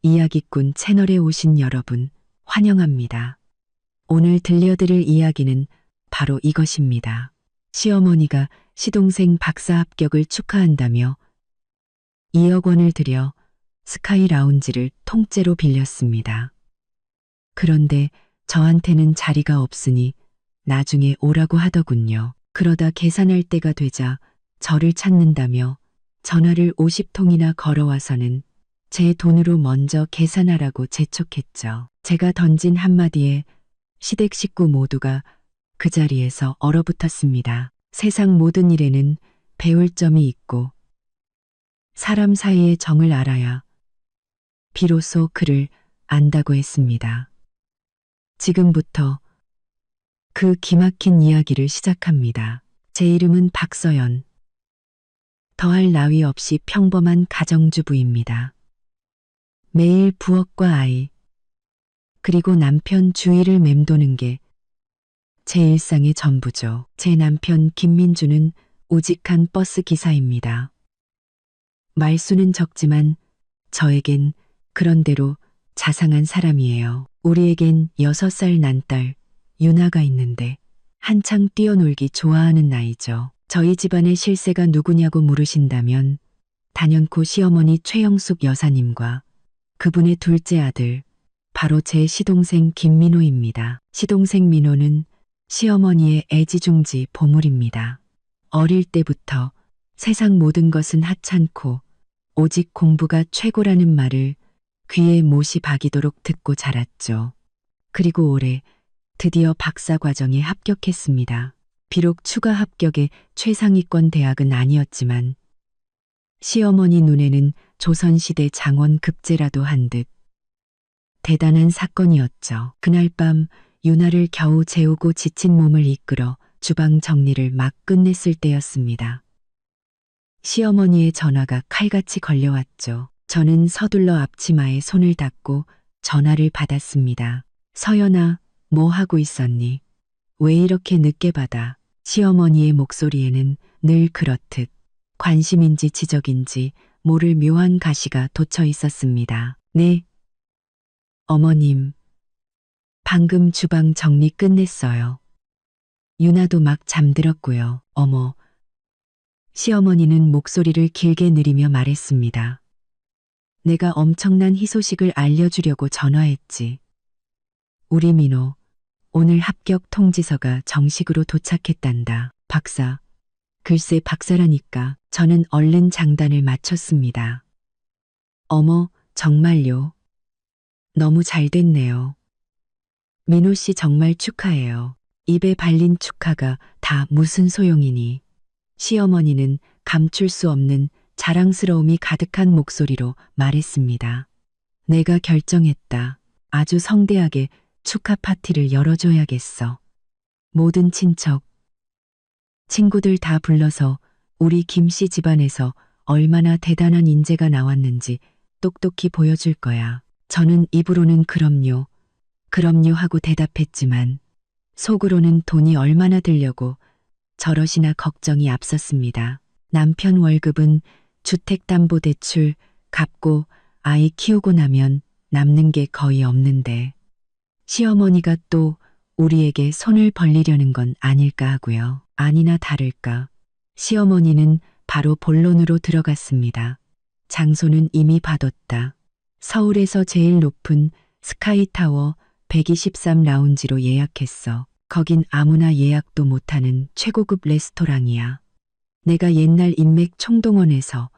이야기꾼 채널에 오신 여러분, 환영합니다. 오늘 들려드릴 이야기는 바로 이것입니다. 시어머니가 시동생 박사 합격을 축하한다며 2억 원을 들여 스카이 라운지를 통째로 빌렸습니다. 그런데 저한테는 자리가 없으니 나중에 오라고 하더군요. 그러다 계산할 때가 되자 저를 찾는다며 전화를 50통이나 걸어와서는 제 돈으로 먼저 계산하라고 재촉했죠. 제가 던진 한마디에 시댁 식구 모두가 그 자리에서 얼어붙었습니다. 세상 모든 일에는 배울 점이 있고 사람 사이의 정을 알아야 비로소 그를 안다고 했습니다. 지금부터 그 기막힌 이야기를 시작합니다. 제 이름은 박서연. 더할 나위 없이 평범한 가정주부입니다. 매일 부엌과 아이, 그리고 남편 주위를 맴도는 게 제 일상의 전부죠. 제 남편 김민주는 우직한 버스 기사입니다. 말수는 적지만 저에겐 그런대로 자상한 사람이에요. 우리에겐 6살 난 딸 유나가 있는데 한창 뛰어놀기 좋아하는 나이죠. 저희 집안의 실세가 누구냐고 물으신다면 단연코 시어머니 최영숙 여사님과 그분의 둘째 아들, 바로 제 시동생 김민호입니다. 시동생 민호는 시어머니의 애지중지 보물입니다. 어릴 때부터 세상 모든 것은 하찮고 오직 공부가 최고라는 말을 귀에 못이 박이도록 듣고 자랐죠. 그리고 올해 드디어 박사 과정에 합격했습니다. 비록 추가 합격의 최상위권 대학은 아니었지만 시어머니 눈에는 조선시대 장원 급제라도 한 듯 대단한 사건이었죠. 그날 밤 유나를 겨우 재우고 지친 몸을 이끌어 주방 정리를 막 끝냈을 때였습니다. 시어머니의 전화가 칼같이 걸려왔죠. 저는 서둘러 앞치마에 손을 닦고 전화를 받았습니다. 서연아, 뭐 하고 있었니? 왜 이렇게 늦게 받아? 시어머니의 목소리에는 늘 그렇듯 관심인지 지적인지 모를 묘한 가시가 돋쳐 있었습니다. 네. 어머님, 방금 주방 정리 끝냈어요. 유나도 막 잠들었고요. 어머. 시어머니는 목소리를 길게 내리며 말했습니다. 내가 엄청난 희소식을 알려주려고 전화했지. 우리 민호, 오늘 합격 통지서가 정식으로 도착했단다. 박사. 글쎄 박사라니까. 저는 얼른 장단을 마쳤습니다. 어머, 정말요? 너무 잘 됐네요. 민호 씨 정말 축하해요. 입에 발린 축하가 다 무슨 소용이니. 시어머니는 감출 수 없는 자랑스러움이 가득한 목소리로 말했습니다. 내가 결정했다. 아주 성대하게 축하 파티를 열어줘야겠어. 모든 친척, 친구들 다 불러서 우리 김 씨 집안에서 얼마나 대단한 인재가 나왔는지 똑똑히 보여줄 거야. 저는 입으로는 그럼요, 그럼요 하고 대답했지만 속으로는 돈이 얼마나 들려고 저럿이나 걱정이 앞섰습니다. 남편 월급은 주택담보대출 갚고 아이 키우고 나면 남는 게 거의 없는데 시어머니가 또 우리에게 손을 벌리려는 건 아닐까 하고요. 아니나 다를까 시어머니는 바로 본론으로 들어갔습니다. 장소는 이미 봐뒀다. 서울에서 제일 높은 스카이타워 123 라운지로 예약했어. 거긴 아무나 예약도 못하는 최고급 레스토랑이야. 내가 옛날 인맥 총동원해서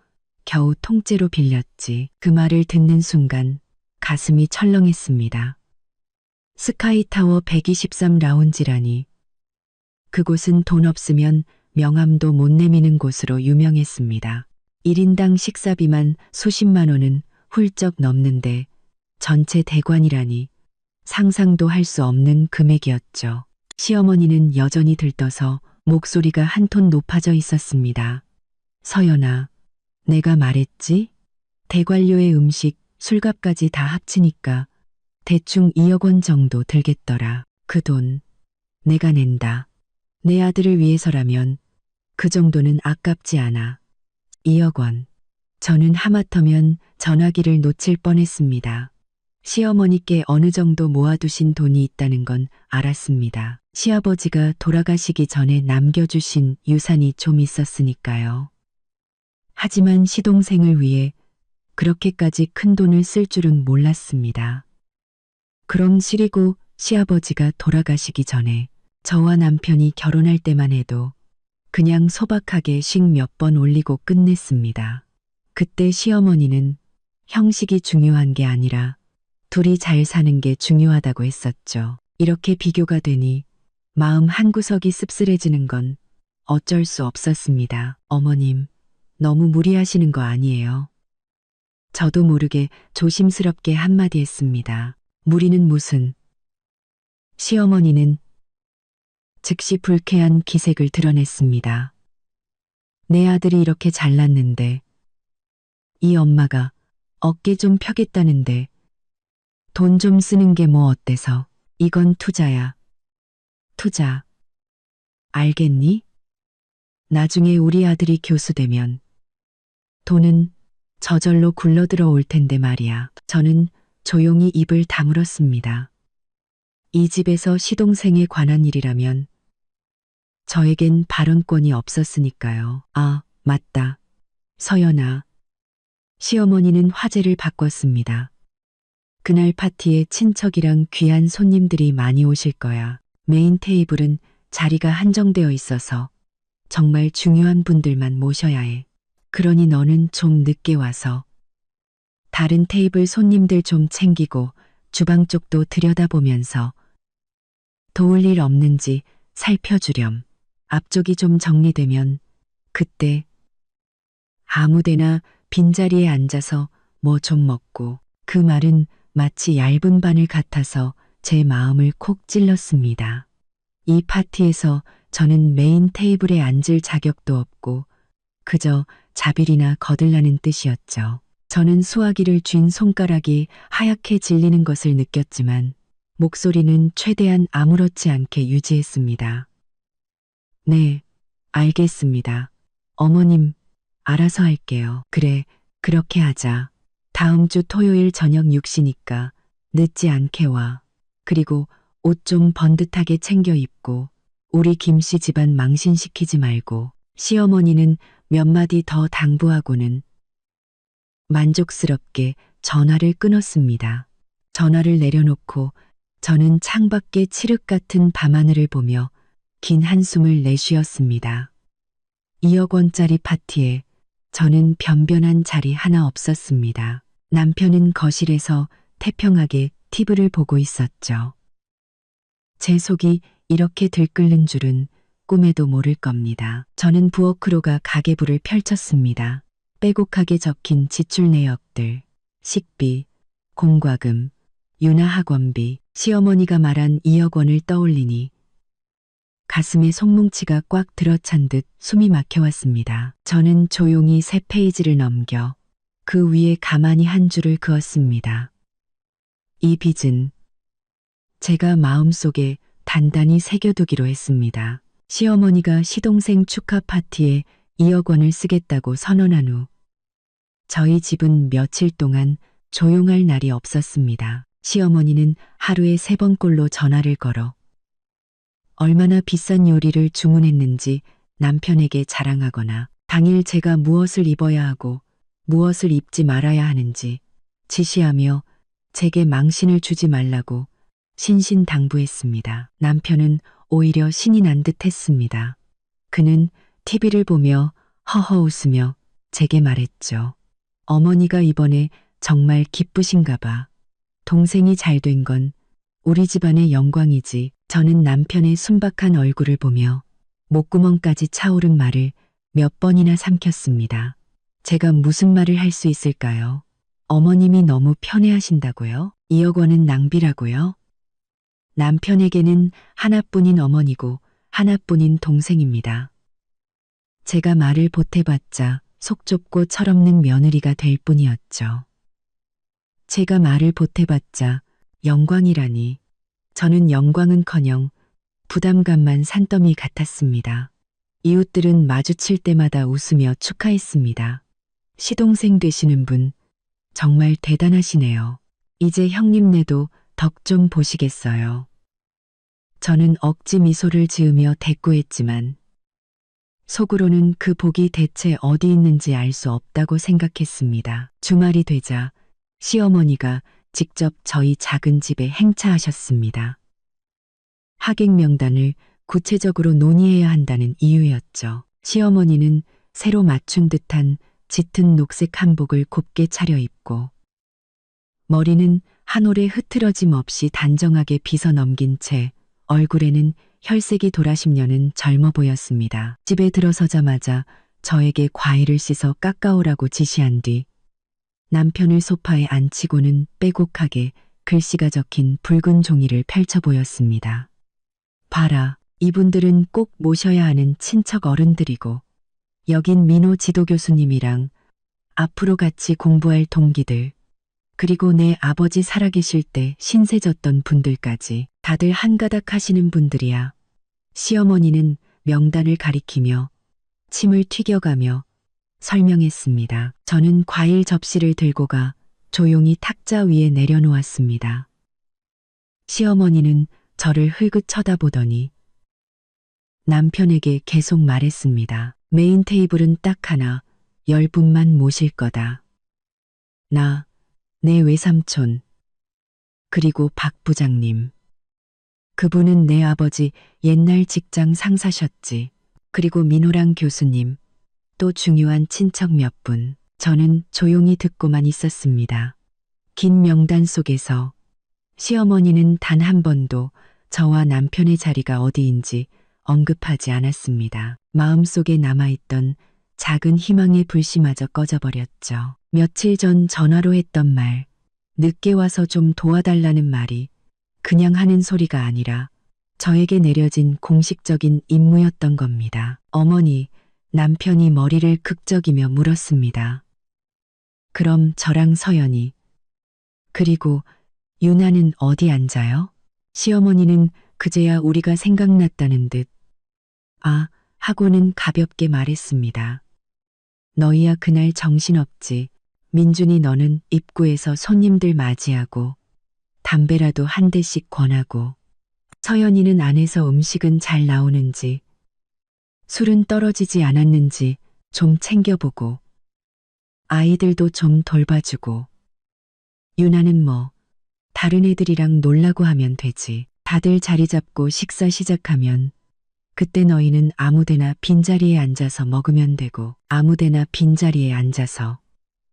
겨우 통째로 빌렸지. 그 말을 듣는 순간 가슴이 철렁했습니다. 스카이타워 123 라운지라니. 그곳은 돈 없으면 명함도 못 내미는 곳으로 유명했습니다. 1인당 식사비만 수십만 원은 훌쩍 넘는데 전체 대관이라니 상상도 할 수 없는 금액이었죠. 시어머니는 여전히 들떠서 목소리가 한 톤 높아져 있었습니다. 서연아, 내가 말했지? 대관료의 음식, 술값까지 다 합치니까 대충 2억 원 정도 들겠더라. 그 돈 내가 낸다. 내 아들을 위해서라면 그 정도는 아깝지 않아. 2억 원. 저는 하마터면 전화기를 놓칠 뻔했습니다. 시어머니께 어느 정도 모아두신 돈이 있다는 건 알았습니다. 시아버지가 돌아가시기 전에 남겨주신 유산이 좀 있었으니까요. 하지만 시동생을 위해 그렇게까지 큰 돈을 쓸 줄은 몰랐습니다. 그럼 시리고 시아버지가 돌아가시기 전에 저와 남편이 결혼할 때만 해도 그냥 소박하게 식 몇 번 올리고 끝냈습니다. 그때 시어머니는 형식이 중요한 게 아니라 둘이 잘 사는 게 중요하다고 했었죠. 이렇게 비교가 되니 마음 한구석이 씁쓸해지는 건 어쩔 수 없었습니다. 어머님, 너무 무리하시는 거 아니에요? 저도 모르게 조심스럽게 한마디 했습니다. 무리는 무슨. 시어머니는 즉시 불쾌한 기색을 드러냈습니다. 내 아들이 이렇게 잘났는데 이 엄마가 어깨 좀 펴겠다는데 돈 좀 쓰는 게 뭐 어때서. 이건 투자야. 투자. 알겠니? 나중에 우리 아들이 교수 되면 돈은 저절로 굴러들어 올 텐데 말이야. 저는 조용히 입을 다물었습니다. 이 집에서 시동생에 관한 일이라면 저에겐 발언권이 없었으니까요. 아, 맞다. 서연아. 시어머니는 화제를 바꿨습니다. 그날 파티에 친척이랑 귀한 손님들이 많이 오실 거야. 메인 테이블은 자리가 한정되어 있어서 정말 중요한 분들만 모셔야 해. 그러니 너는 좀 늦게 와서 다른 테이블 손님들 좀 챙기고 주방 쪽도 들여다보면서 도울 일 없는지 살펴주렴. 앞쪽이 좀 정리되면 그때 아무데나 빈자리에 앉아서 뭐 좀 먹고. 그 말은 마치 얇은 바늘 같아서 제 마음을 콕 찔렀습니다. 이 파티에서 저는 메인 테이블에 앉을 자격도 없고 그저 자빌이나 거들라는 뜻이었죠. 저는 수화기를 쥔 손가락이 하얗게 질리는 것을 느꼈지만 목소리는 최대한 아무렇지 않게 유지했습니다. 네, 알겠습니다. 어머님, 알아서 할게요. 그래, 그렇게 하자. 다음 주 토요일 저녁 6시니까 늦지 않게 와. 그리고 옷 좀 번듯하게 챙겨 입고 우리 김씨 집안 망신시키지 말고. 시어머니는 몇 마디 더 당부하고는 만족스럽게 전화를 끊었습니다. 전화를 내려놓고 저는 창밖의 칠흑 같은 밤하늘을 보며 긴 한숨을 내쉬었습니다. 2억 원짜리 파티에 저는 변변한 자리 하나 없었습니다. 남편은 거실에서 태평하게 TV를 보고 있었죠. 제 속이 이렇게 들끓는 줄은 꿈에도 모를 겁니다. 저는 부엌으로 가 가계부를 펼쳤습니다. 빼곡하게 적힌 지출 내역들, 식비, 공과금, 윤아학원비, 시어머니가 말한 2억 원을 떠올리니 가슴에 송뭉치가 꽉 들어찬 듯 숨이 막혀왔습니다. 저는 조용히 3페이지를 넘겨 그 위에 가만히 한 줄을 그었습니다. 이 빚은 제가 마음속에 단단히 새겨두기로 했습니다. 시어머니가 시동생 축하 파티에 2억 원을 쓰겠다고 선언한 후 저희 집은 며칠 동안 조용할 날이 없었습니다. 시어머니는 하루에 3번꼴로 전화를 걸어 얼마나 비싼 요리를 주문했는지 남편에게 자랑하거나 당일 제가 무엇을 입어야 하고 무엇을 입지 말아야 하는지 지시하며 제게 망신을 주지 말라고 신신당부했습니다. 남편은 오히려 신이 난 듯 했습니다. 그는 TV를 보며 허허 웃으며 제게 말했죠. 어머니가 이번에 정말 기쁘신가 봐. 동생이 잘 된 건 우리 집안의 영광이지. 저는 남편의 순박한 얼굴을 보며 목구멍까지 차오른 말을 몇 번이나 삼켰습니다. 제가 무슨 말을 할 수 있을까요? 어머님이 너무 편해하신다고요? 2억 원은 낭비라고요? 남편에게는 하나뿐인 어머니고 하나뿐인 동생입니다. 제가 말을 보태봤자 속 좁고 철없는 며느리가 될 뿐이었죠. 제가 말을 보태봤자 영광이라니. 저는 영광은커녕 부담감만 산더미 같았습니다. 이웃들은 마주칠 때마다 웃으며 축하했습니다. 시동생 되시는 분 정말 대단하시네요. 이제 형님네도 덕 좀 보시겠어요. 저는 억지 미소를 지으며 대꾸했지만 속으로는 그 복이 대체 어디 있는지 알 수 없다고 생각했습니다. 주말이 되자 시어머니가 직접 저희 작은 집에 행차하셨습니다. 하객 명단을 구체적으로 논의해야 한다는 이유였죠. 시어머니는 새로 맞춘 듯한 짙은 녹색 한복을 곱게 차려입고 머리는 한 올에 흐트러짐 없이 단정하게 빗어 넘긴 채 얼굴에는 혈색이 돌아심려는 젊어 보였습니다. 집에 들어서자마자 저에게 과일을 씻어 깎아오라고 지시한 뒤 남편을 소파에 앉히고는 빼곡하게 글씨가 적힌 붉은 종이를 펼쳐 보였습니다. 봐라, 이분들은 꼭 모셔야 하는 친척 어른들이고 여긴 민호 지도 교수님이랑 앞으로 같이 공부할 동기들 그리고 내 아버지 살아계실 때 신세졌던 분들까지 다들 한가닥 하시는 분들이야. 시어머니는 명단을 가리키며 침을 튀겨가며 설명했습니다. 저는 과일 접시를 들고 가 조용히 탁자 위에 내려놓았습니다. 시어머니는 저를 흘긋 쳐다보더니 남편에게 계속 말했습니다. 메인 테이블은 딱 하나, 10분만 모실 거다. 나, 내 외삼촌, 그리고 박 부장님. 그분은 내 아버지 옛날 직장 상사셨지. 그리고 민호랑 교수님, 또 중요한 친척 몇 분. 저는 조용히 듣고만 있었습니다. 긴 명단 속에서 시어머니는 단 한 번도 저와 남편의 자리가 어디인지 언급하지 않았습니다. 마음속에 남아있던 작은 희망의 불씨마저 꺼져버렸죠. 며칠 전 전화로 했던 말, 늦게 와서 좀 도와달라는 말이 그냥 하는 소리가 아니라 저에게 내려진 공식적인 임무였던 겁니다. 어머니, 남편이 머리를 극적이며 물었습니다. 그럼 저랑 서연이, 그리고 유나는 어디 앉아요? 시어머니는 그제야 우리가 생각났다는 듯, 아, 하고는 가볍게 말했습니다. 너희야 그날 정신없지. 민준이 너는 입구에서 손님들 맞이하고 담배라도 한 대씩 권하고 서연이는 안에서 음식은 잘 나오는지 술은 떨어지지 않았는지 좀 챙겨보고 아이들도 좀 돌봐주고 유나는 뭐 다른 애들이랑 놀라고 하면 되지. 다들 자리 잡고 식사 시작하면 그때 너희는 아무데나 빈자리에 앉아서 먹으면 되고 아무데나 빈자리에 앉아서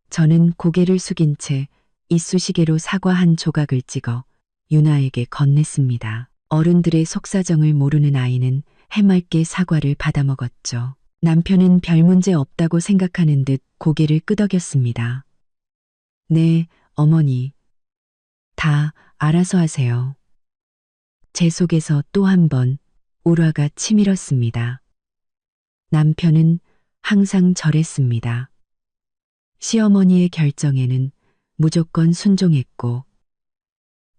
저는 고개를 숙인 채 이쑤시개로 사과 한 조각을 찍어 유나에게 건넸습니다. 어른들의 속사정을 모르는 아이는 해맑게 사과를 받아먹었죠. 남편은 별 문제 없다고 생각하는 듯 고개를 끄덕였습니다. 네, 어머니. 다 알아서 하세요. 제 속에서 또 한 번 울화가 치밀었습니다. 남편은 항상 저랬습니다. 시어머니의 결정에는 무조건 순종했고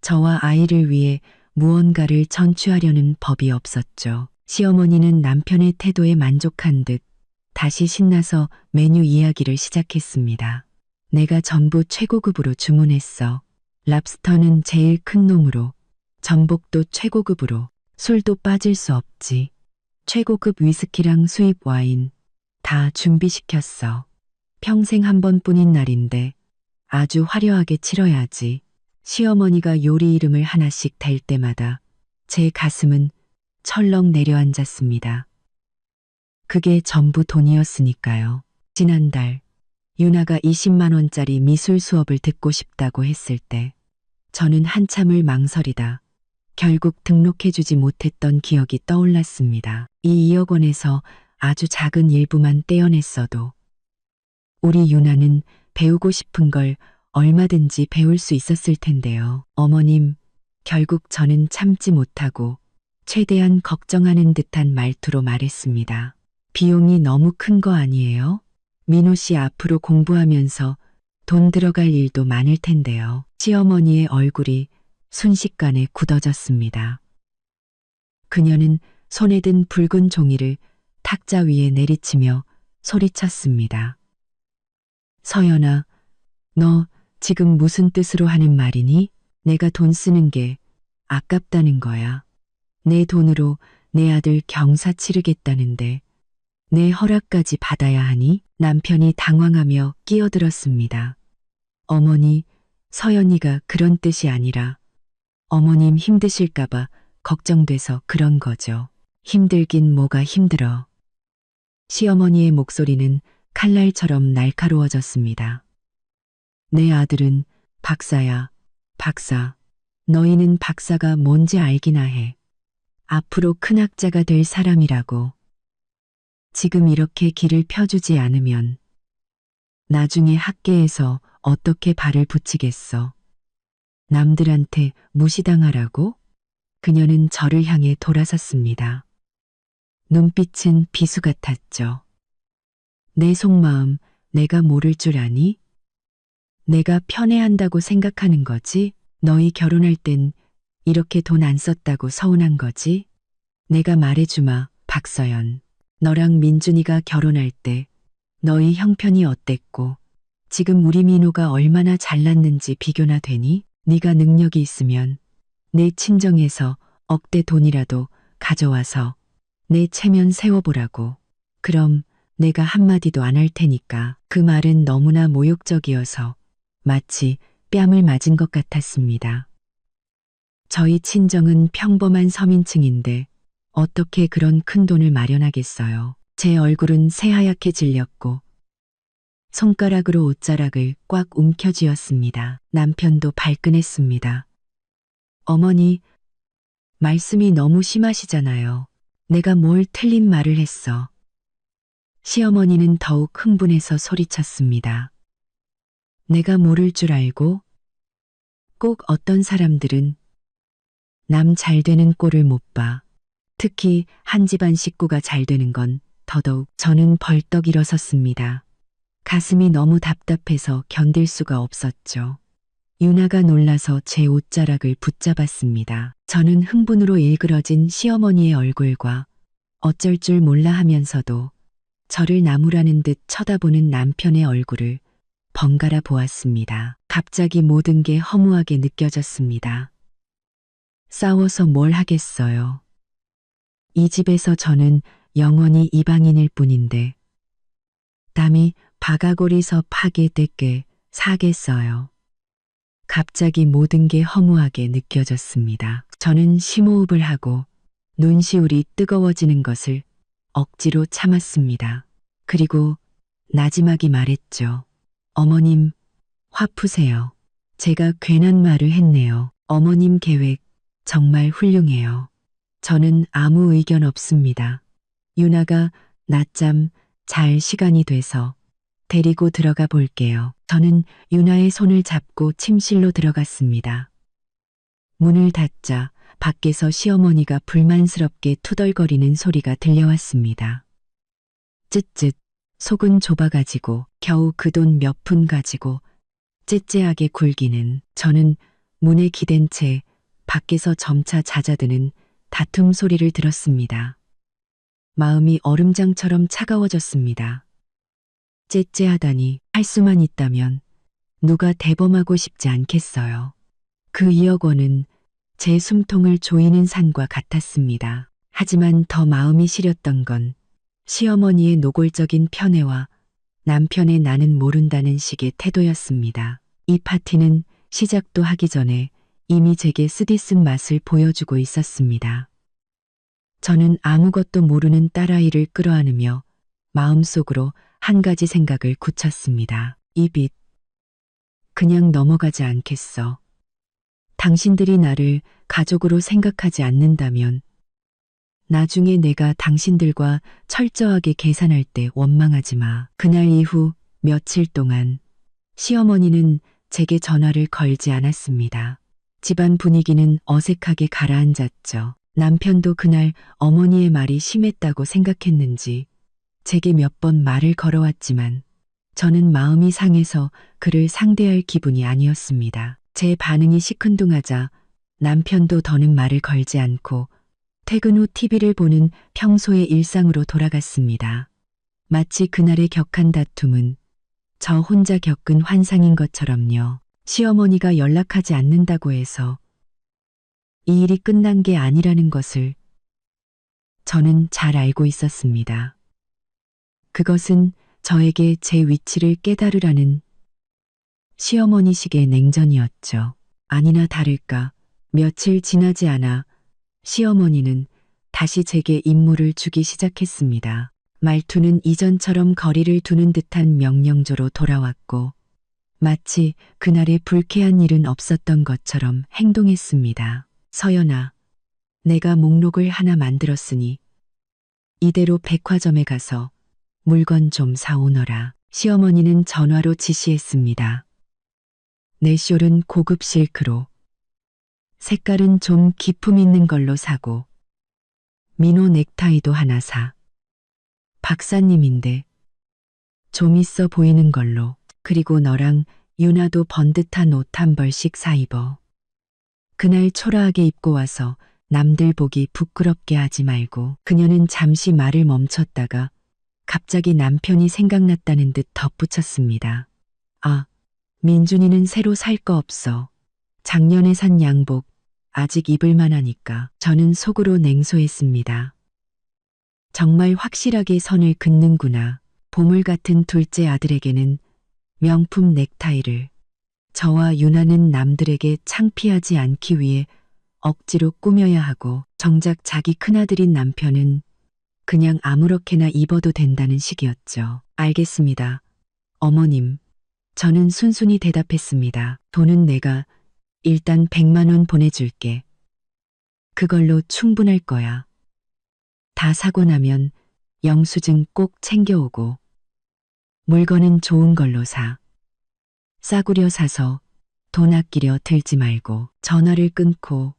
저와 아이를 위해 무언가를 전취하려는 법이 없었죠. 시어머니는 남편의 태도에 만족한 듯 다시 신나서 메뉴 이야기를 시작했습니다. 내가 전부 최고급으로 주문했어. 랍스터는 제일 큰 놈으로, 전복도 최고급으로, 술도 빠질 수 없지. 최고급 위스키랑 수입 와인 다 준비시켰어. 평생 한 번뿐인 날인데 아주 화려하게 치러야지. 시어머니가 요리 이름을 하나씩 댈 때마다 제 가슴은 철렁 내려앉았습니다. 그게 전부 돈이었으니까요. 지난달 유나가 20만 원짜리 미술 수업을 듣고 싶다고 했을 때 저는 한참을 망설이다 결국 등록해주지 못했던 기억이 떠올랐습니다. 이 2억 원에서 아주 작은 일부만 떼어냈어도 우리 유나는 배우고 싶은 걸 얼마든지 배울 수 있었을 텐데요. 어머님, 결국 저는 참지 못하고 최대한 걱정하는 듯한 말투로 말했습니다. 비용이 너무 큰 거 아니에요? 민호 씨 앞으로 공부하면서 돈 들어갈 일도 많을 텐데요. 시어머니의 얼굴이 순식간에 굳어졌습니다. 그녀는 손에 든 붉은 종이를 탁자 위에 내리치며 소리쳤습니다. 서연아, 너 지금 무슨 뜻으로 하는 말이니? 내가 돈 쓰는 게 아깝다는 거야. 내 돈으로 내 아들 경사 치르겠다는데 내 허락까지 받아야 하니? 남편이 당황하며 끼어들었습니다. 어머니, 서연이가 그런 뜻이 아니라 어머님 힘드실까봐 걱정돼서 그런 거죠. 힘들긴 뭐가 힘들어. 시어머니의 목소리는 칼날처럼 날카로워졌습니다. 내 아들은 박사야, 박사. 너희는 박사가 뭔지 알기나 해. 앞으로 큰 학자가 될 사람이라고. 지금 이렇게 길을 펴주지 않으면 나중에 학계에서 어떻게 발을 붙이겠어. 남들한테 무시당하라고? 그녀는 저를 향해 돌아섰습니다. 눈빛은 비수 같았죠. 내 속마음 내가 모를 줄 아니? 내가 편애한다고 생각하는 거지? 너희 결혼할 땐 이렇게 돈 안 썼다고 서운한 거지? 내가 말해주마, 박서연. 너랑 민준이가 결혼할 때 너희 형편이 어땠고 지금 우리 민호가 얼마나 잘났는지 비교나 되니? 네가 능력이 있으면 내 친정에서 억대 돈이라도 가져와서 내 체면 세워보라고. 그럼 내가 한마디도 안 할 테니까. 그 말은 너무나 모욕적이어서 마치 뺨을 맞은 것 같았습니다. 저희 친정은 평범한 서민층인데 어떻게 그런 큰 돈을 마련하겠어요. 제 얼굴은 새하얗게 질렸고 손가락으로 옷자락을 꽉 움켜쥐었습니다. 남편도 발끈했습니다. 어머니, 말씀이 너무 심하시잖아요. 내가 뭘 틀린 말을 했어. 시어머니는 더욱 흥분해서 소리쳤습니다. 내가 모를 줄 알고 꼭 어떤 사람들은 남 잘 되는 꼴을 못 봐. 특히 한 집안 식구가 잘 되는 건 더더욱. 저는 벌떡 일어섰습니다. 가슴이 너무 답답해서 견딜 수가 없었죠. 유나가 놀라서 제 옷자락을 붙잡았습니다. 저는 흥분으로 일그러진 시어머니의 얼굴과 어쩔 줄 몰라 하면서도 저를 나무라는 듯 쳐다보는 남편의 얼굴을 번갈아 보았습니다. 갑자기 모든 게 허무하게 느껴졌습니다. 싸워서 뭘 하겠어요. 이 집에서 저는 영원히 이방인일 뿐인데 남이 바가고리서 파게 떼게 사겠어요. 갑자기 모든 게 허무하게 느껴졌습니다. 저는 심호흡을 하고 눈시울이 뜨거워지는 것을 억지로 참았습니다. 그리고 나지막이 말했죠. 어머님, 화 푸세요. 제가 괜한 말을 했네요. 어머님 계획 정말 훌륭해요. 저는 아무 의견 없습니다. 유나가 낮잠 잘 시간이 돼서 데리고 들어가 볼게요. 저는 유나의 손을 잡고 침실로 들어갔습니다. 문을 닫자 밖에서 시어머니가 불만스럽게 투덜거리는 소리가 들려왔습니다. 쯧쯧, 속은 좁아가지고 겨우 그 돈 몇 푼 가지고 째째하게 굴기는. 저는 문에 기댄 채 밖에서 점차 잦아드는 다툼 소리를 들었습니다. 마음이 얼음장처럼 차가워졌습니다. 째째하다니. 할 수만 있다면 누가 대범하고 싶지 않겠어요. 그 2억 원은 제 숨통을 조이는 산과 같았습니다. 하지만 더 마음이 시렸던 건 시어머니의 노골적인 편애와 남편의 나는 모른다는 식의 태도였습니다. 이 파티는 시작도 하기 전에 이미 제게 쓰디쓴 맛을 보여주고 있었습니다. 저는 아무것도 모르는 딸아이를 끌어안으며 마음속으로 한 가지 생각을 굳혔습니다. 이 빚 그냥 넘어가지 않겠어. 당신들이 나를 가족으로 생각하지 않는다면 나중에 내가 당신들과 철저하게 계산할 때 원망하지 마. 그날 이후 며칠 동안 시어머니는 제게 전화를 걸지 않았습니다. 집안 분위기는 어색하게 가라앉았죠. 남편도 그날 어머니의 말이 심했다고 생각했는지 제게 몇 번 말을 걸어왔지만 저는 마음이 상해서 그를 상대할 기분이 아니었습니다. 제 반응이 시큰둥하자 남편도 더는 말을 걸지 않고 퇴근 후 TV를 보는 평소의 일상으로 돌아갔습니다. 마치 그날의 격한 다툼은 저 혼자 겪은 환상인 것처럼요. 시어머니가 연락하지 않는다고 해서 이 일이 끝난 게 아니라는 것을 저는 잘 알고 있었습니다. 그것은 저에게 제 위치를 깨달으라는 시어머니식의 냉전이었죠. 아니나 다를까 며칠 지나지 않아 시어머니는 다시 제게 임무를 주기 시작했습니다. 말투는 이전처럼 거리를 두는 듯한 명령조로 돌아왔고 마치 그날의 불쾌한 일은 없었던 것처럼 행동했습니다. 서연아, 내가 목록을 하나 만들었으니 이대로 백화점에 가서 물건 좀 사오너라. 시어머니는 전화로 지시했습니다. 내 숄은 고급 실크로, 색깔은 좀 기품 있는 걸로 사고, 민호 넥타이도 하나 사. 박사님인데 좀 있어 보이는 걸로. 그리고 너랑 유나도 번듯한 옷 한 벌씩 사 입어. 그날 초라하게 입고 와서 남들 보기 부끄럽게 하지 말고. 그녀는 잠시 말을 멈췄다가 갑자기 남편이 생각났다는 듯 덧붙였습니다. 아, 민준이는 새로 살 거 없어. 작년에 산 양복 아직 입을 만하니까. 저는 속으로 냉소했습니다. 정말 확실하게 선을 긋는구나. 보물 같은 둘째 아들에게는 명품 넥타이를, 저와 유나는 남들에게 창피하지 않기 위해 억지로 꾸며야 하고 정작 자기 큰아들인 남편은 그냥 아무렇게나 입어도 된다는 식이었죠. 알겠습니다. 어머님. 저는 순순히 대답했습니다. 돈은 내가 일단 100만 원 보내줄게. 그걸로 충분할 거야. 다 사고 나면 영수증 꼭 챙겨오고. 물건은 좋은 걸로 사. 싸구려 사서 돈 아끼려 들지 말고. 전화를 끊고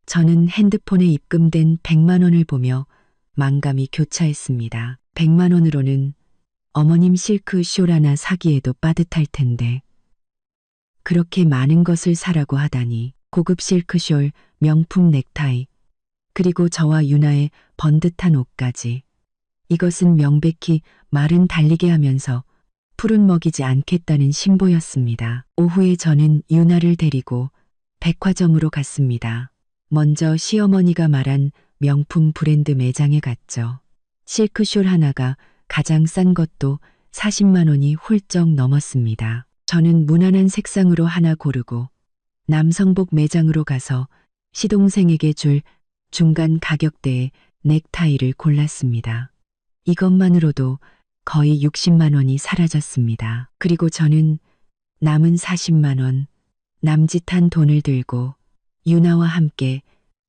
저는 핸드폰에 입금된 100만 원을 보며 만감이 교차했습니다. 100만 원으로는 어머님 실크 숄 하나 사기에도 빠듯할 텐데 그렇게 많은 것을 사라고 하다니. 고급 실크 숄, 명품 넥타이, 그리고 저와 유나의 번듯한 옷까지. 이것은 명백히 말은 달리게 하면서 풀은 먹이지 않겠다는 신보였습니다. 오후에 저는 유나를 데리고 백화점으로 갔습니다. 먼저 시어머니가 말한 명품 브랜드 매장에 갔죠. 실크숄 하나가 가장 싼 것도 40만 원이 훌쩍 넘었습니다. 저는 무난한 색상으로 하나 고르고 남성복 매장으로 가서 시동생에게 줄 중간 가격대의 넥타이를 골랐습니다. 이것만으로도 거의 60만 원이 사라졌습니다. 그리고 저는 남은 40만 원, 남짓한 돈을 들고 유나와 함께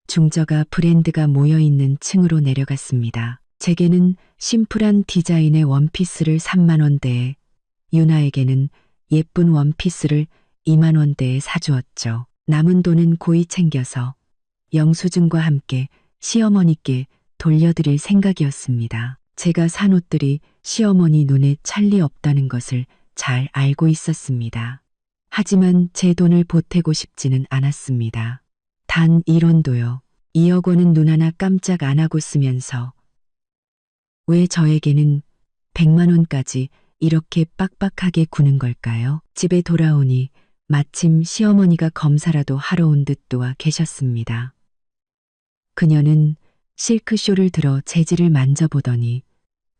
중저가 브랜드가 모여있는 층으로 내려갔습니다. 제게는 심플한 디자인의 원피스를 3만 원대에, 유나에게는 예쁜 원피스를 2만 원대에 사주었죠. 남은 돈은 고이 챙겨서 영수증과 함께 시어머니께 돌려드릴 생각이었습니다. 제가 산 옷들이 시어머니 눈에 찰리 없다는 것을 잘 알고 있었습니다. 하지만 제 돈을 보태고 싶지는 않았습니다. 단 1원도요. 2억 원은 눈 하나 깜짝 안 하고 쓰면서 왜 저에게는 100만 원까지 이렇게 빡빡하게 구는 걸까요? 집에 돌아오니 마침 시어머니가 검사라도 하러 온 듯 또한 계셨습니다. 그녀는 실크숄을 들어 재질을 만져보더니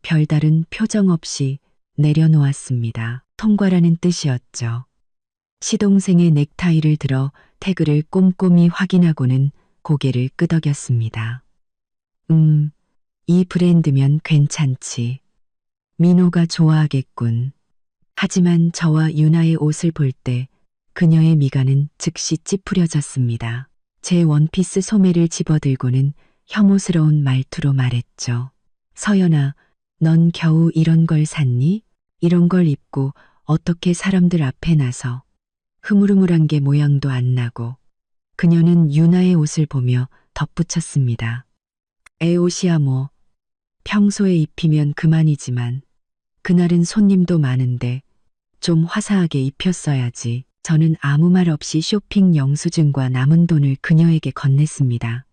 별다른 표정 없이 내려놓았습니다. 통과라는 뜻이었죠. 시동생의 넥타이를 들어 태그를 꼼꼼히 확인하고는 고개를 끄덕였습니다. 이 브랜드면 괜찮지. 민호가 좋아하겠군. 하지만 저와 유나의 옷을 볼 때 그녀의 미간은 즉시 찌푸려졌습니다. 제 원피스 소매를 집어들고는 혐오스러운 말투로 말했죠. 서연아, 넌 겨우 이런 걸 샀니? 이런 걸 입고 어떻게 사람들 앞에 나서. 흐물흐물한 게 모양도 안 나고. 그녀는 유나의 옷을 보며 덧붙였습니다. 애 옷이야 뭐. 평소에 입히면 그만이지만 그날은 손님도 많은데 좀 화사하게 입혔어야지. 저는 아무 말 없이 쇼핑 영수증과 남은 돈을 그녀에게 건넸습니다.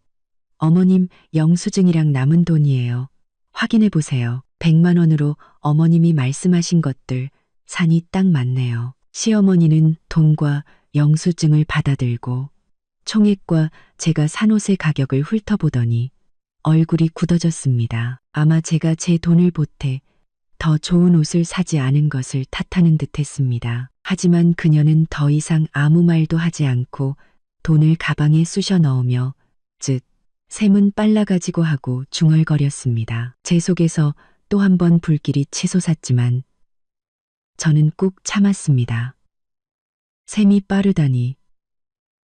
어머님, 영수증이랑 남은 돈이에요. 확인해 보세요. 100만 원으로 어머님이 말씀하신 것들 산이 딱 맞네요. 시어머니는 돈과 영수증을 받아들고 총액과 제가 산 옷의 가격을 훑어보더니 얼굴이 굳어졌습니다. 아마 제가 제 돈을 보태 더 좋은 옷을 사지 않은 것을 탓하는 듯 했습니다. 하지만 그녀는 더 이상 아무 말도 하지 않고 돈을 가방에 쑤셔 넣으며 즉 샘은 빨라가지고 하고 중얼거렸습니다. 제 속에서 또 한 번 불길이 치솟았지만 저는 꾹 참았습니다. 샘이 빠르다니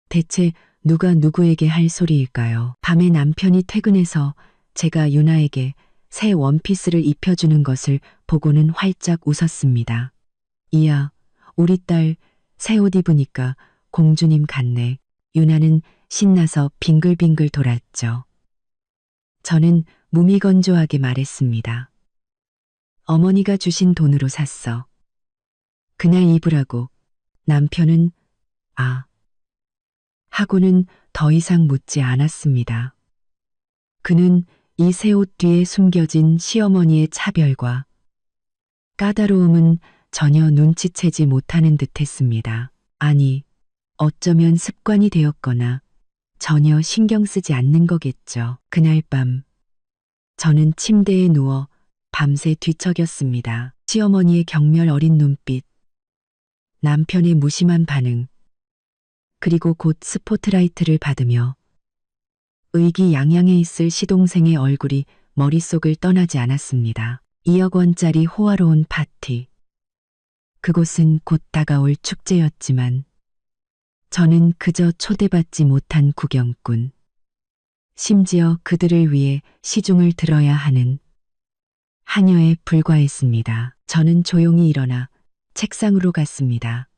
대체 누가 누구에게 할 소리일까요? 밤에 남편이 퇴근해서 제가 유나에게 새 원피스를 입혀주는 것을 보고는 활짝 웃었습니다. 이야, 우리 딸 새 옷 입으니까 공주님 같네. 유나는 신나서 빙글빙글 돌았죠. 저는 무미건조하게 말했습니다. 어머니가 주신 돈으로 샀어. 그날 입으라고. 남편은 아 하고는 더 이상 묻지 않았습니다. 그는 이 새 옷 뒤에 숨겨진 시어머니의 차별과 까다로움은 전혀 눈치채지 못하는 듯했습니다. 아니, 어쩌면 습관이 되었거나 전혀 신경 쓰지 않는 거겠죠. 그날 밤 저는 침대에 누워 밤새 뒤척였습니다. 시어머니의 경멸 어린 눈빛, 남편의 무심한 반응, 그리고 곧 스포트라이트를 받으며 의기양양해 있을 시동생의 얼굴이 머릿속을 떠나지 않았습니다. 2억 원짜리 호화로운 파티. 그곳은 곧 다가올 축제였지만 저는 그저 초대받지 못한 구경꾼. 심지어 그들을 위해 시중을 들어야 하는 하녀에 불과했습니다. 저는 조용히 일어나 책상으로 갔습니다.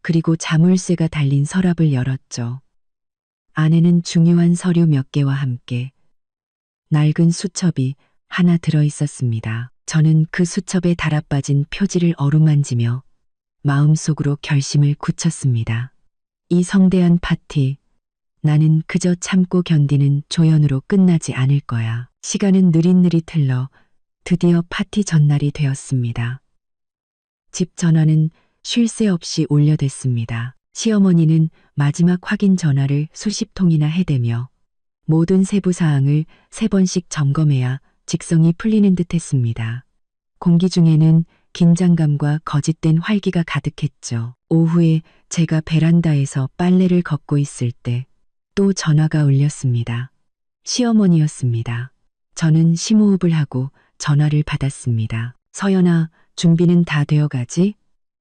그리고 자물쇠가 달린 서랍을 열었죠. 안에는 중요한 서류 몇 개와 함께 낡은 수첩이 하나 들어 있었습니다. 저는 그 수첩에 달아빠진 표지를 어루만지며 마음속으로 결심을 굳혔습니다. 이 성대한 파티, 나는 그저 참고 견디는 조연으로 끝나지 않을 거야. 시간은 느릿느릿 흘러 드디어 파티 전날이 되었습니다. 집 전화는 쉴 새 없이 울려댔습니다. 시어머니는 마지막 확인 전화를 수십 통이나 해대며 모든 세부 사항을 3번씩 점검해야 직성이 풀리는 듯 했습니다. 공기 중에는 긴장감과 거짓된 활기가 가득했죠. 오후에 제가 베란다에서 빨래를 걷고 있을 때 또 전화가 울렸습니다. 시어머니였습니다. 저는 심호흡을 하고 전화를 받았습니다. 서연아, 준비는 다 되어가지?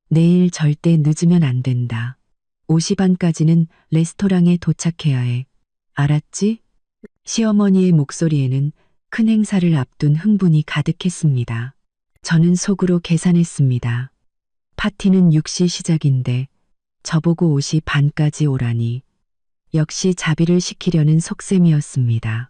내일 절대 늦으면 안 된다. 5시 반까지는 레스토랑에 도착해야 해. 알았지? 시어머니의 목소리에는 큰 행사를 앞둔 흥분이 가득했습니다. 저는 속으로 계산했습니다. 파티는 6시 시작인데 저보고 5시 반까지 오라니. 역시 자비를 시키려는 속셈이었습니다.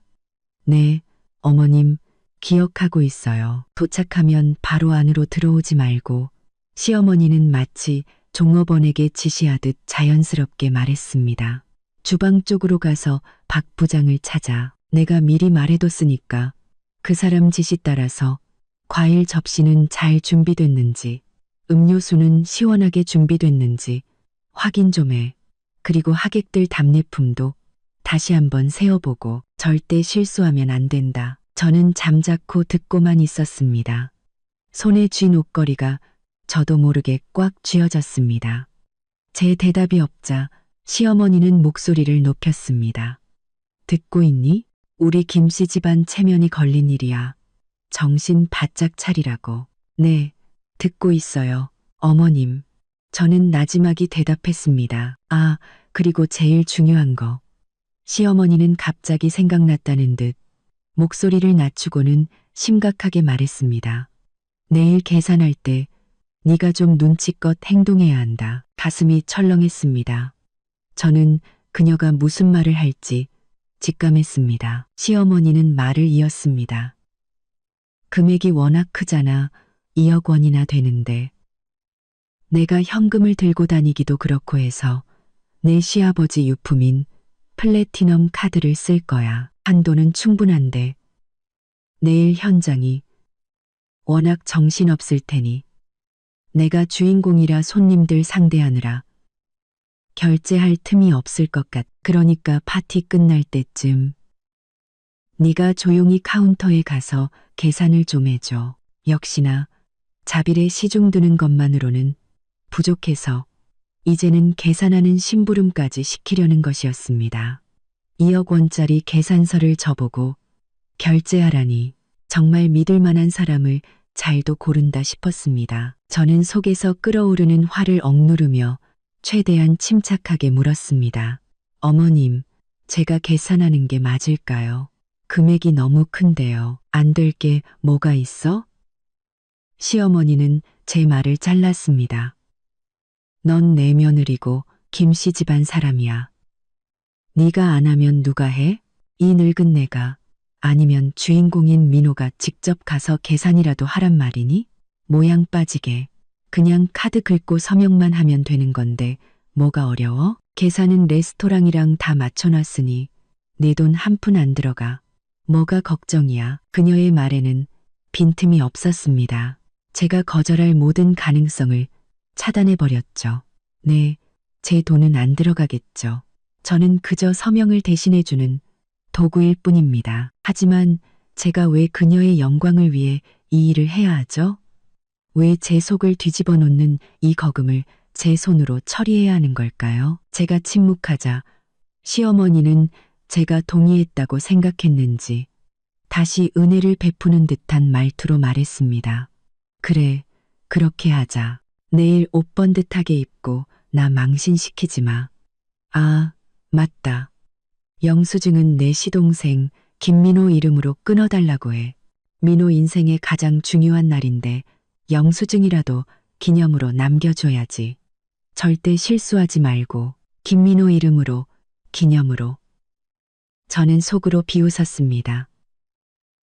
네, 어머님, 기억하고 있어요. 도착하면 바로 안으로 들어오지 말고. 시어머니는 마치 종업원에게 지시하듯 자연스럽게 말했습니다. 주방 쪽으로 가서 박 부장을 찾아. 내가 미리 말해뒀으니까 그 사람 지시 따라서 과일 접시는 잘 준비됐는지, 음료수는 시원하게 준비됐는지 확인 좀 해. 그리고 하객들 답례품도 다시 한번 세어보고. 절대 실수하면 안 된다. 저는 잠자코 듣고만 있었습니다. 손에 쥔 옷걸이가 저도 모르게 꽉 쥐어졌습니다. 제 대답이 없자 시어머니는 목소리를 높였습니다. 듣고 있니? 우리 김씨 집안 체면이 걸린 일이야. 정신 바짝 차리라고. 네, 듣고 있어요, 어머님. 저는 나지막이 대답했습니다. 아, 그리고 제일 중요한 거. 시어머니는 갑자기 생각났다는 듯 목소리를 낮추고는 심각하게 말했습니다. 내일 계산할 때 네가 좀 눈치껏 행동해야 한다. 가슴이 철렁했습니다. 저는 그녀가 무슨 말을 할지 직감했습니다. 시어머니는 말을 이었습니다. 금액이 워낙 크잖아. 2억 원이나 되는데. 내가 현금을 들고 다니기도 그렇고 해서 내 시아버지 유품인 플래티넘 카드를 쓸 거야. 한도는 충분한데 내일 현장이 워낙 정신없을 테니 내가 주인공이라 손님들 상대하느라 결제할 틈이 없을 것 같. 그러니까 파티 끝날 때쯤 네가 조용히 카운터에 가서 계산을 좀 해줘. 역시나 자빌에 시중 드는 것만으로는 부족해서 이제는 계산하는 심부름까지 시키려는 것이었습니다. 2억 원짜리 계산서를 저보고 결제하라니 정말 믿을 만한 사람을 잘도 고른다 싶었습니다. 저는 속에서 끓어오르는 화를 억누르며 최대한 침착하게 물었습니다. 어머님, 제가 계산하는 게 맞을까요? 금액이 너무 큰데요. 안 될 게 뭐가 있어? 시어머니는 제 말을 잘랐습니다. 넌 내 며느리고 김씨 집안 사람이야. 네가 안 하면 누가 해? 이 늙은 내가 아니면 주인공인 민호가 직접 가서 계산이라도 하란 말이니? 모양 빠지게 그냥 카드 긁고 서명만 하면 되는 건데 뭐가 어려워? 계산은 레스토랑이랑 다 맞춰놨으니 내 돈 한 푼 안 들어가. 뭐가 걱정이야. 그녀의 말에는 빈틈이 없었습니다. 제가 거절할 모든 가능성을 차단해버렸죠. 네, 제 돈은 안 들어가겠죠. 저는 그저 서명을 대신해주는 도구일 뿐입니다. 하지만 제가 왜 그녀의 영광을 위해 이 일을 해야 하죠? 왜 제 속을 뒤집어 놓는 이 거금을 제 손으로 처리해야 하는 걸까요? 제가 침묵하자 시어머니는 제가 동의했다고 생각했는지 다시 은혜를 베푸는 듯한 말투로 말했습니다. 그래, 그렇게 하자. 내일 옷 번듯하게 입고 나 망신시키지 마. 아, 맞다. 영수증은 내 시동생 김민호 이름으로 끊어달라고 해. 민호 인생의 가장 중요한 날인데 영수증이라도 기념으로 남겨줘야지. 절대 실수하지 말고 김민호 이름으로 기념으로. 저는 속으로 비웃었습니다.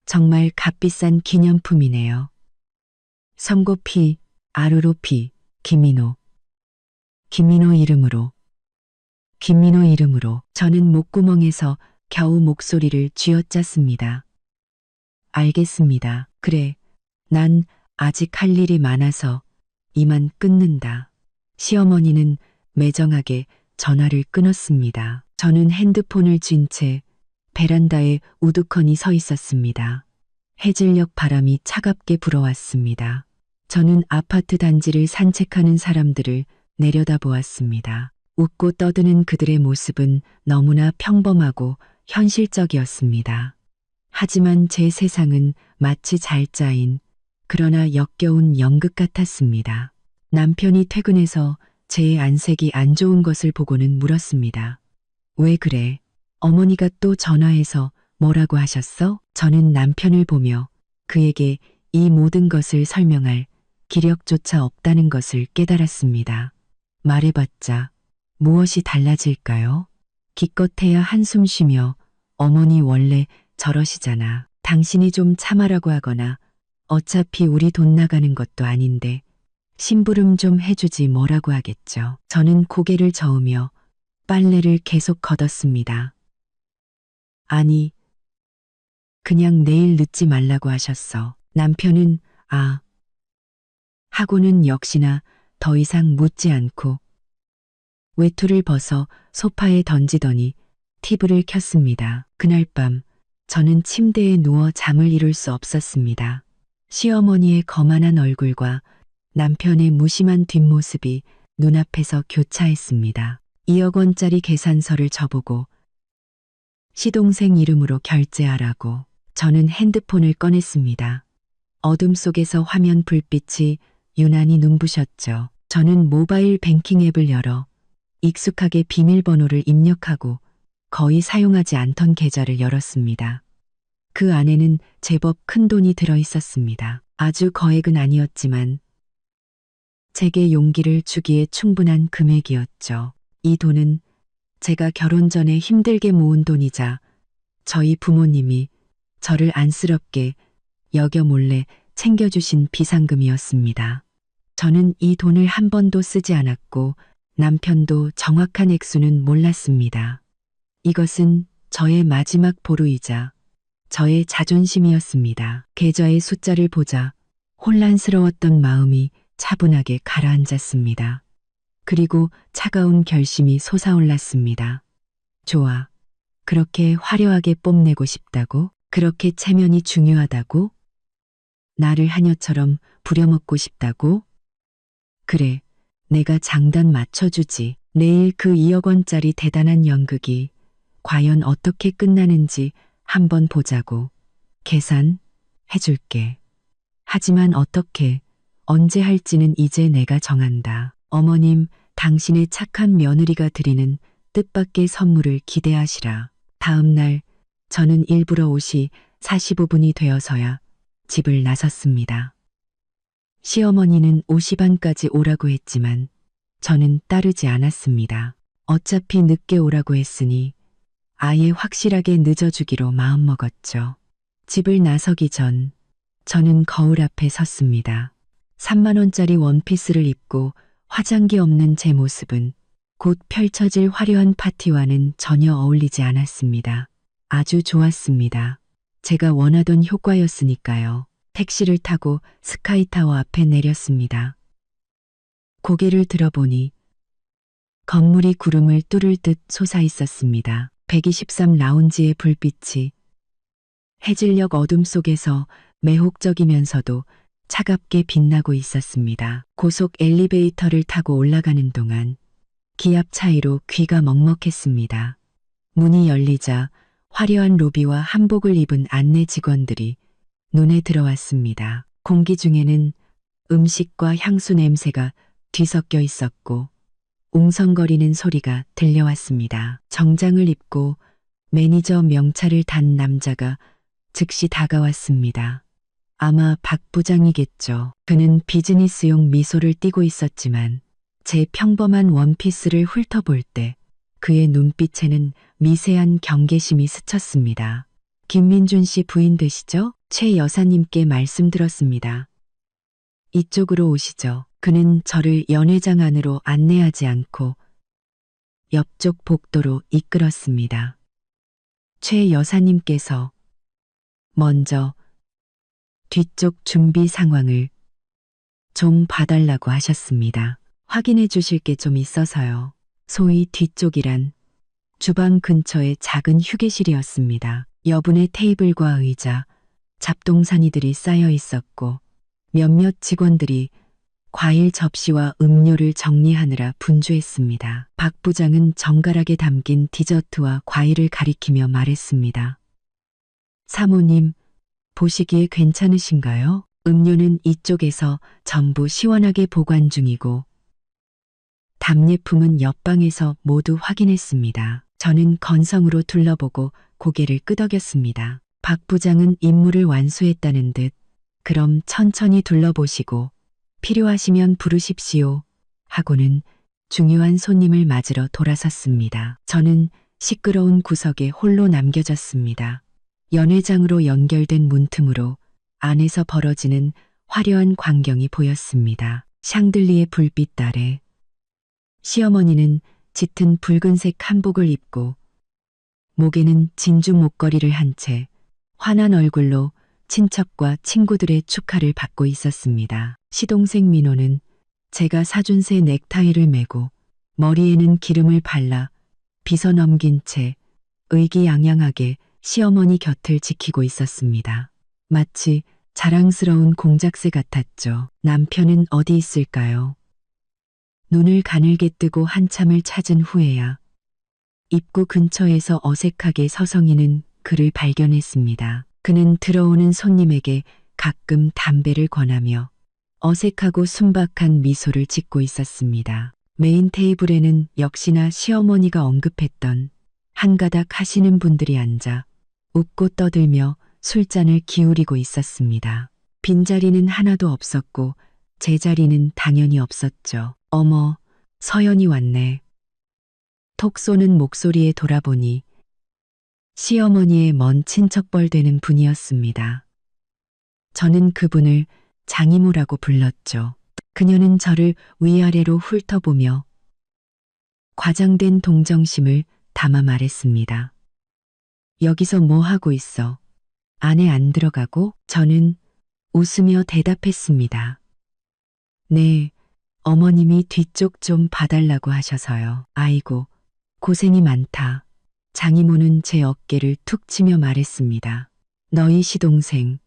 정말 값비싼 기념품이네요. 선고피, 아루로피, 김민호. 김민호 이름으로. 김민호 이름으로. 저는 목구멍에서 겨우 목소리를 쥐어짰습니다. 알겠습니다. 그래, 난 아직 할 일이 많아서 이만 끊는다. 시어머니는 매정하게 전화를 끊었습니다. 저는 핸드폰을 쥔 채 베란다에 우두커니 서 있었습니다. 해질녘 바람이 차갑게 불어왔습니다. 저는 아파트 단지를 산책하는 사람들을 내려다보았습니다. 웃고 떠드는 그들의 모습은 너무나 평범하고 현실적이었습니다. 하지만 제 세상은 마치 잘 짜인 그러나 역겨운 연극 같았습니다. 남편이 퇴근해서 제 안색이 안 좋은 것을 보고는 물었습니다. 왜 그래? 어머니가 또 전화해서 뭐라고 하셨어? 저는 남편을 보며 그에게 이 모든 것을 설명할 기력조차 없다는 것을 깨달았습니다. 말해봤자 무엇이 달라질까요? 기껏해야 한숨 쉬며 어머니 원래 저러시잖아. 당신이 좀 참아라고 하거나 어차피 우리 돈 나가는 것도 아닌데 심부름 좀 해주지 뭐라고 하겠죠. 저는 고개를 저으며 빨래를 계속 걷었습니다. 아니, 그냥 내일 늦지 말라고 하셨어. 남편은 아 하고는 역시나 더 이상 묻지 않고 외투를 벗어 소파에 던지더니 TV를 켰습니다. 그날 밤 저는 침대에 누워 잠을 이룰 수 없었습니다. 시어머니의 거만한 얼굴과 남편의 무심한 뒷모습이 눈앞에서 교차했습니다. 2억 원짜리 계산서를 저보고 시동생 이름으로 결제하라고. 저는 핸드폰을 꺼냈습니다. 어둠 속에서 화면 불빛이 유난히 눈부셨죠. 저는 모바일 뱅킹 앱을 열어 익숙하게 비밀번호를 입력하고 거의 사용하지 않던 계좌를 열었습니다. 그 안에는 제법 큰 돈이 들어 있었습니다. 아주 거액은 아니었지만 제게 용기를 주기에 충분한 금액이었죠. 이 돈은 제가 결혼 전에 힘들게 모은 돈이자 저희 부모님이 저를 안쓰럽게 여겨 몰래 챙겨주신 비상금이었습니다. 저는 이 돈을 한 번도 쓰지 않았고 남편도 정확한 액수는 몰랐습니다. 이것은 저의 마지막 보루이자 저의 자존심이었습니다. 계좌의 숫자를 보자 혼란스러웠던 마음이 차분하게 가라앉았습니다. 그리고 차가운 결심이 솟아올랐습니다. 좋아. 그렇게 화려하게 뽐내고 싶다고? 그렇게 체면이 중요하다고? 나를 하녀처럼 부려먹고 싶다고? 그래, 내가 장단 맞춰주지. 내일 그 2억 원짜리 대단한 연극이 과연 어떻게 끝나는지 한번 보자고. 계산 해줄게. 하지만 어떻게, 언제 할지는 이제 내가 정한다. 어머님, 당신의 착한 며느리가 드리는 뜻밖의 선물을 기대하시라. 다음 날 저는 일부러 옷이 45분이 되어서야 집을 나섰습니다. 시어머니는 5시 반까지 오라고 했지만 저는 따르지 않았습니다. 어차피 늦게 오라고 했으니 아예 확실하게 늦어주기로 마음먹었죠. 집을 나서기 전 저는 거울 앞에 섰습니다. 3만 원짜리 원피스를 입고 화장기 없는 제 모습은 곧 펼쳐질 화려한 파티와는 전혀 어울리지 않았습니다. 아주 좋았습니다. 제가 원하던 효과였으니까요. 택시를 타고 스카이타워 앞에 내렸습니다. 고개를 들어보니 건물이 구름을 뚫을 듯 솟아 있었습니다. 123 라운지의 불빛이 해질녘 어둠 속에서 매혹적이면서도 차갑게 빛나고 있었습니다. 고속 엘리베이터를 타고 올라가는 동안 기압 차이로 귀가 먹먹했습니다. 문이 열리자 화려한 로비와 한복을 입은 안내 직원들이 눈에 들어왔습니다. 공기 중에는 음식과 향수 냄새가 뒤섞여 있었고 웅성거리는 소리가 들려왔습니다. 정장을 입고 매니저 명찰을 단 남자가 즉시 다가왔습니다. 아마 박 부장이겠죠. 그는 비즈니스용 미소를 띠고 있었지만 제 평범한 원피스를 훑어볼 때 그의 눈빛에는 미세한 경계심이 스쳤습니다. 김민준 씨 부인 되시죠? 최 여사님께 말씀드렸습니다. 이쪽으로 오시죠. 그는 저를 연회장 안으로 안내하지 않고 옆쪽 복도로 이끌었습니다. 최 여사님께서 먼저 뒤쪽 준비 상황을 좀 봐달라고 하셨습니다. 확인해 주실 게 좀 있어서요. 소위 뒤쪽이란 주방 근처의 작은 휴게실이었습니다. 여분의 테이블과 의자, 잡동사니들이 쌓여 있었고 몇몇 직원들이 과일 접시와 음료를 정리하느라 분주했습니다. 박 부장은 정갈하게 담긴 디저트와 과일을 가리키며 말했습니다. 사모님, 보시기에 괜찮으신가요? 음료는 이쪽에서 전부 시원하게 보관 중이고 답례품은 옆방에서 모두 확인했습니다. 저는 건성으로 둘러보고 고개를 끄덕였습니다. 박 부장은 임무를 완수했다는 듯 그럼 천천히 둘러보시고 필요하시면 부르십시오 하고는 중요한 손님을 맞으러 돌아섰습니다. 저는 시끄러운 구석에 홀로 남겨졌습니다. 연회장으로 연결된 문틈으로 안에서 벌어지는 화려한 광경이 보였습니다. 샹들리의 불빛 아래 시어머니는 짙은 붉은색 한복을 입고 목에는 진주 목걸이를 한 채 환한 얼굴로 친척과 친구들의 축하를 받고 있었습니다. 시동생 민호는 제가 사준 새 넥타이를 메고 머리에는 기름을 발라 빗어 넘긴 채 의기양양하게 시어머니 곁을 지키고 있었습니다. 마치 자랑스러운 공작새 같았죠. 남편은 어디 있을까요? 눈을 가늘게 뜨고 한참을 찾은 후에야 입구 근처에서 어색하게 서성이는 그를 발견했습니다. 그는 들어오는 손님에게 가끔 담배를 권하며 어색하고 순박한 미소를 짓고 있었습니다. 메인 테이블에는 역시나 시어머니가 언급했던 한가닥 하시는 분들이 앉아 웃고 떠들며 술잔을 기울이고 있었습니다. 빈자리는 하나도 없었고 제 자리는 당연히 없었죠. 어머, 서연이 왔네. 톡 쏘는 목소리에 돌아보니 시어머니의 먼 친척뻘 되는 분이었습니다. 저는 그분을 장이모라고 불렀죠. 그녀는 저를 위아래로 훑어보며 과장된 동정심을 담아 말했습니다. 여기서 뭐 하고 있어? 안에 안 들어가고? 저는 웃으며 대답했습니다. 네, 어머님이 뒤쪽 좀 봐달라고 하셔서요. 아이고, 고생이 많다. 장이모는 제 어깨를 툭 치며 말했습니다. 너희 시동생,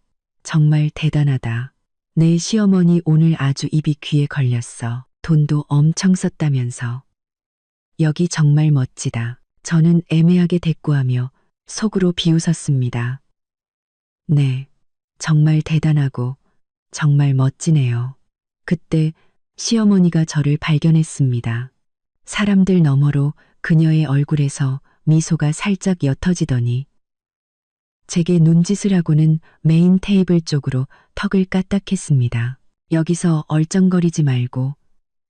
정말 대단하다. 내 시어머니 오늘 아주 입이 귀에 걸렸어. 돈도 엄청 썼다면서. 여기 정말 멋지다. 저는 애매하게 대꾸하며 속으로 비웃었습니다. 네, 정말 대단하고 정말 멋지네요. 그때 시어머니가 저를 발견했습니다. 사람들 너머로 그녀의 얼굴에서 미소가 살짝 옅어지더니 제게 눈짓을 하고는 메인 테이블 쪽으로 턱을 까딱했습니다. 여기서 얼쩡거리지 말고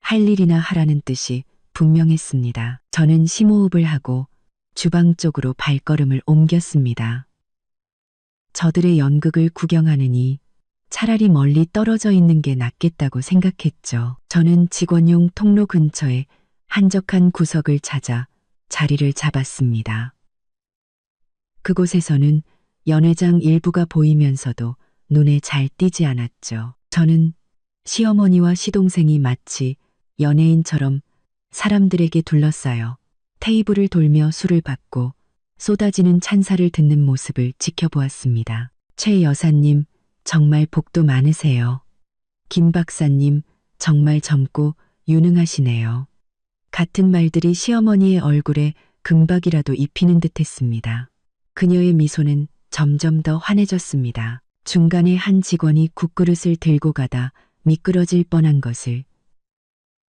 할 일이나 하라는 뜻이 분명했습니다. 저는 심호흡을 하고 주방 쪽으로 발걸음을 옮겼습니다. 저들의 연극을 구경하느니 차라리 멀리 떨어져 있는 게 낫겠다고 생각했죠. 저는 직원용 통로 근처에 한적한 구석을 찾아 자리를 잡았습니다. 그곳에서는 연회장 일부가 보이면서도 눈에 잘 띄지 않았죠. 저는 시어머니와 시동생이 마치 연예인처럼 사람들에게 둘러싸여 테이블을 돌며 술을 받고 쏟아지는 찬사를 듣는 모습을 지켜보았습니다. 최 여사님, 정말 복도 많으세요. 김 박사님, 정말 젊고 유능하시네요. 같은 말들이 시어머니의 얼굴에 금박이라도 입히는 듯 했습니다. 그녀의 미소는 점점 더 환해졌습니다. 중간에 한 직원이 국그릇을 들고 가다 미끄러질 뻔한 것을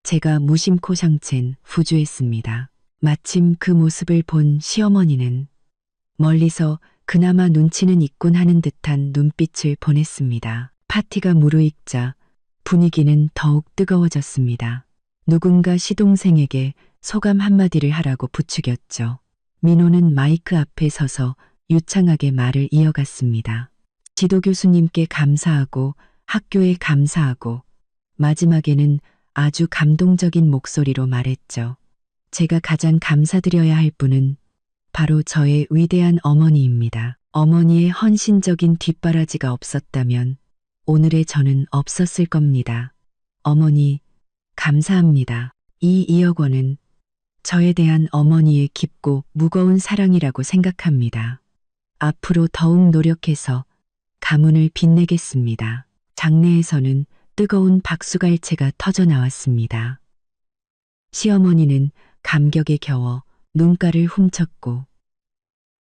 제가 무심코 상챈 후주했습니다. 마침 그 모습을 본 시어머니는 멀리서 그나마 눈치는 있군 하는 듯한 눈빛을 보냈습니다. 파티가 무르익자 분위기는 더욱 뜨거워졌습니다. 누군가 시동생에게 소감 한마디를 하라고 부추겼죠. 민호는 마이크 앞에 서서 유창하게 말을 이어갔습니다. 지도 교수님께 감사하고 학교에 감사하고 마지막에는 아주 감동적인 목소리로 말했죠. 제가 가장 감사드려야 할 분은 바로 저의 위대한 어머니입니다. 어머니의 헌신적인 뒷바라지가 없었다면 오늘의 저는 없었을 겁니다. 어머니, 감사합니다. 이 2억 원은 저에 대한 어머니의 깊고 무거운 사랑이라고 생각합니다. 앞으로 더욱 노력해서 가문을 빛내겠습니다. 장내에서는 뜨거운 박수갈채가 터져 나왔습니다. 시어머니는 감격에 겨워 눈가를 훔쳤고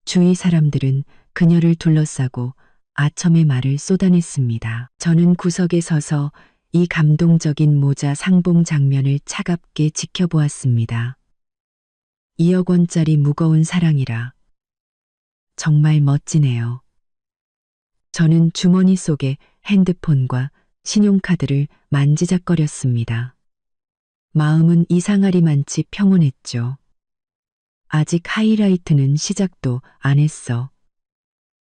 주위 사람들은 그녀를 둘러싸고 아첨의 말을 쏟아냈습니다. 저는 구석에 서서 이 감동적인 모자 상봉 장면을 차갑게 지켜보았습니다. 2억 원짜리 무거운 사랑이라 정말 멋지네요. 저는 주머니 속에 핸드폰과 신용카드를 만지작거렸습니다. 마음은 이상하리만치 평온했죠. 아직 하이라이트는 시작도 안 했어.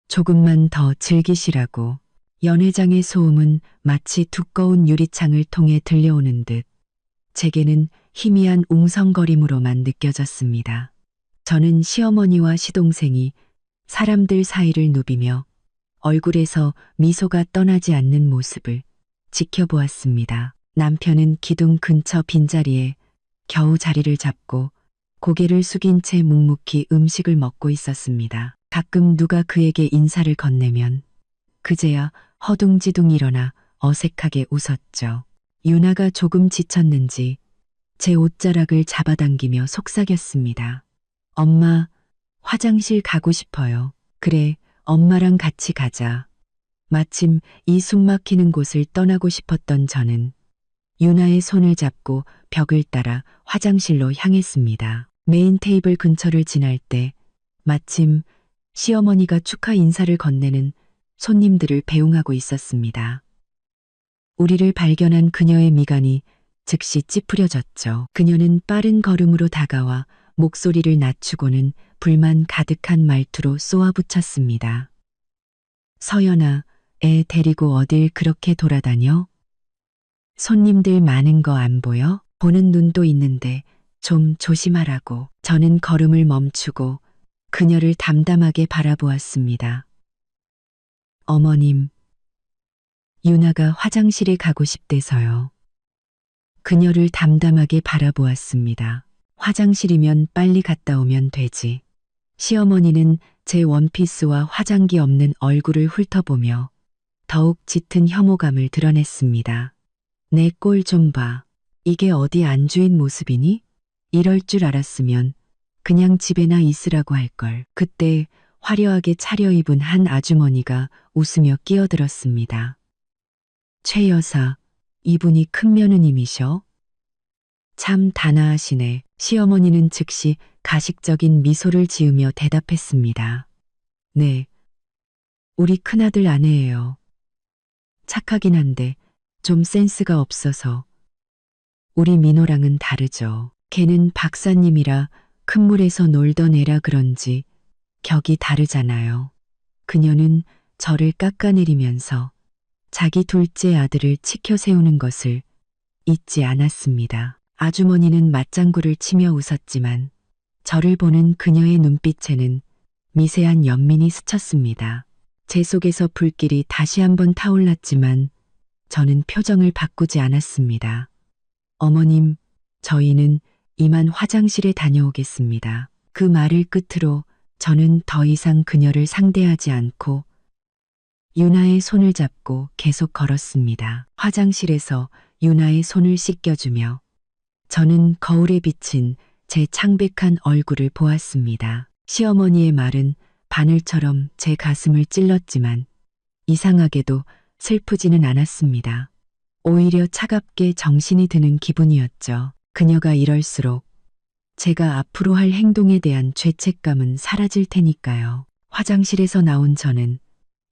조금만 더 즐기시라고. 연회장의 소음은 마치 두꺼운 유리창을 통해 들려오는 듯 제게는 희미한 웅성거림으로만 느껴졌습니다. 저는 시어머니와 시동생이 사람들 사이를 누비며 얼굴에서 미소가 떠나지 않는 모습을 지켜보았습니다. 남편은 기둥 근처 빈자리에 겨우 자리를 잡고 고개를 숙인 채 묵묵히 음식을 먹고 있었습니다. 가끔 누가 그에게 인사를 건네면 그제야 허둥지둥 일어나 어색하게 웃었죠. 유나가 조금 지쳤는지 제 옷자락을 잡아당기며 속삭였습니다. 엄마, 화장실 가고 싶어요. 그래, 엄마랑 같이 가자. 마침 이 숨막히는 곳을 떠나고 싶었던 저는 유나의 손을 잡고 벽을 따라 화장실로 향했습니다. 메인 테이블 근처를 지날 때 마침 시어머니가 축하 인사를 건네는 손님들을 배웅하고 있었습니다. 우리를 발견한 그녀의 미간이 즉시 찌푸려졌죠. 그녀는 빠른 걸음으로 다가와 목소리를 낮추고는 불만 가득한 말투로 쏘아붙였습니다. 서연아, 애 데리고 어딜 그렇게 돌아다녀? 손님들 많은 거 안 보여? 보는 눈도 있는데 좀 조심하라고. 저는 걸음을 멈추고 그녀를 담담하게 바라보았습니다. 어머님, 유나가 화장실에 가고 싶대서요. 그녀를 담담하게 바라보았습니다. 화장실이면 빨리 갔다 오면 되지. 시어머니는 제 원피스와 화장기 없는 얼굴을 훑어보며 더욱 짙은 혐오감을 드러냈습니다. 내 꼴 좀 봐. 이게 어디 안주인 모습이니? 이럴 줄 알았으면 그냥 집에나 있으라고 할걸. 그때 화려하게 차려입은 한 아주머니가 웃으며 끼어들었습니다. 최 여사, 이분이 큰 며느님이셔? 참 단아하시네. 시어머니는 즉시 가식적인 미소를 지으며 대답했습니다. 네, 우리 큰아들 아내예요. 착하긴 한데 좀 센스가 없어서. 우리 민호랑은 다르죠. 걔는 박사님이라 큰 물에서 놀던 애라 그런지 격이 다르잖아요. 그녀는 저를 깎아내리면서 자기 둘째 아들을 치켜 세우는 것을 잊지 않았습니다. 아주머니는 맞장구를 치며 웃었지만 저를 보는 그녀의 눈빛에는 미세한 연민이 스쳤습니다. 제 속에서 불길이 다시 한번 타올랐지만 저는 표정을 바꾸지 않았습니다. 어머님, 저희는 이만 화장실에 다녀오겠습니다. 그 말을 끝으로 저는 더 이상 그녀를 상대하지 않고 유나의 손을 잡고 계속 걸었습니다. 화장실에서 유나의 손을 씻겨주며 저는 거울에 비친 제 창백한 얼굴을 보았습니다. 시어머니의 말은 바늘처럼 제 가슴을 찔렀지만 이상하게도 슬프지는 않았습니다. 오히려 차갑게 정신이 드는 기분이었죠. 그녀가 이럴수록 제가 앞으로 할 행동에 대한 죄책감은 사라질 테니까요. 화장실에서 나온 저는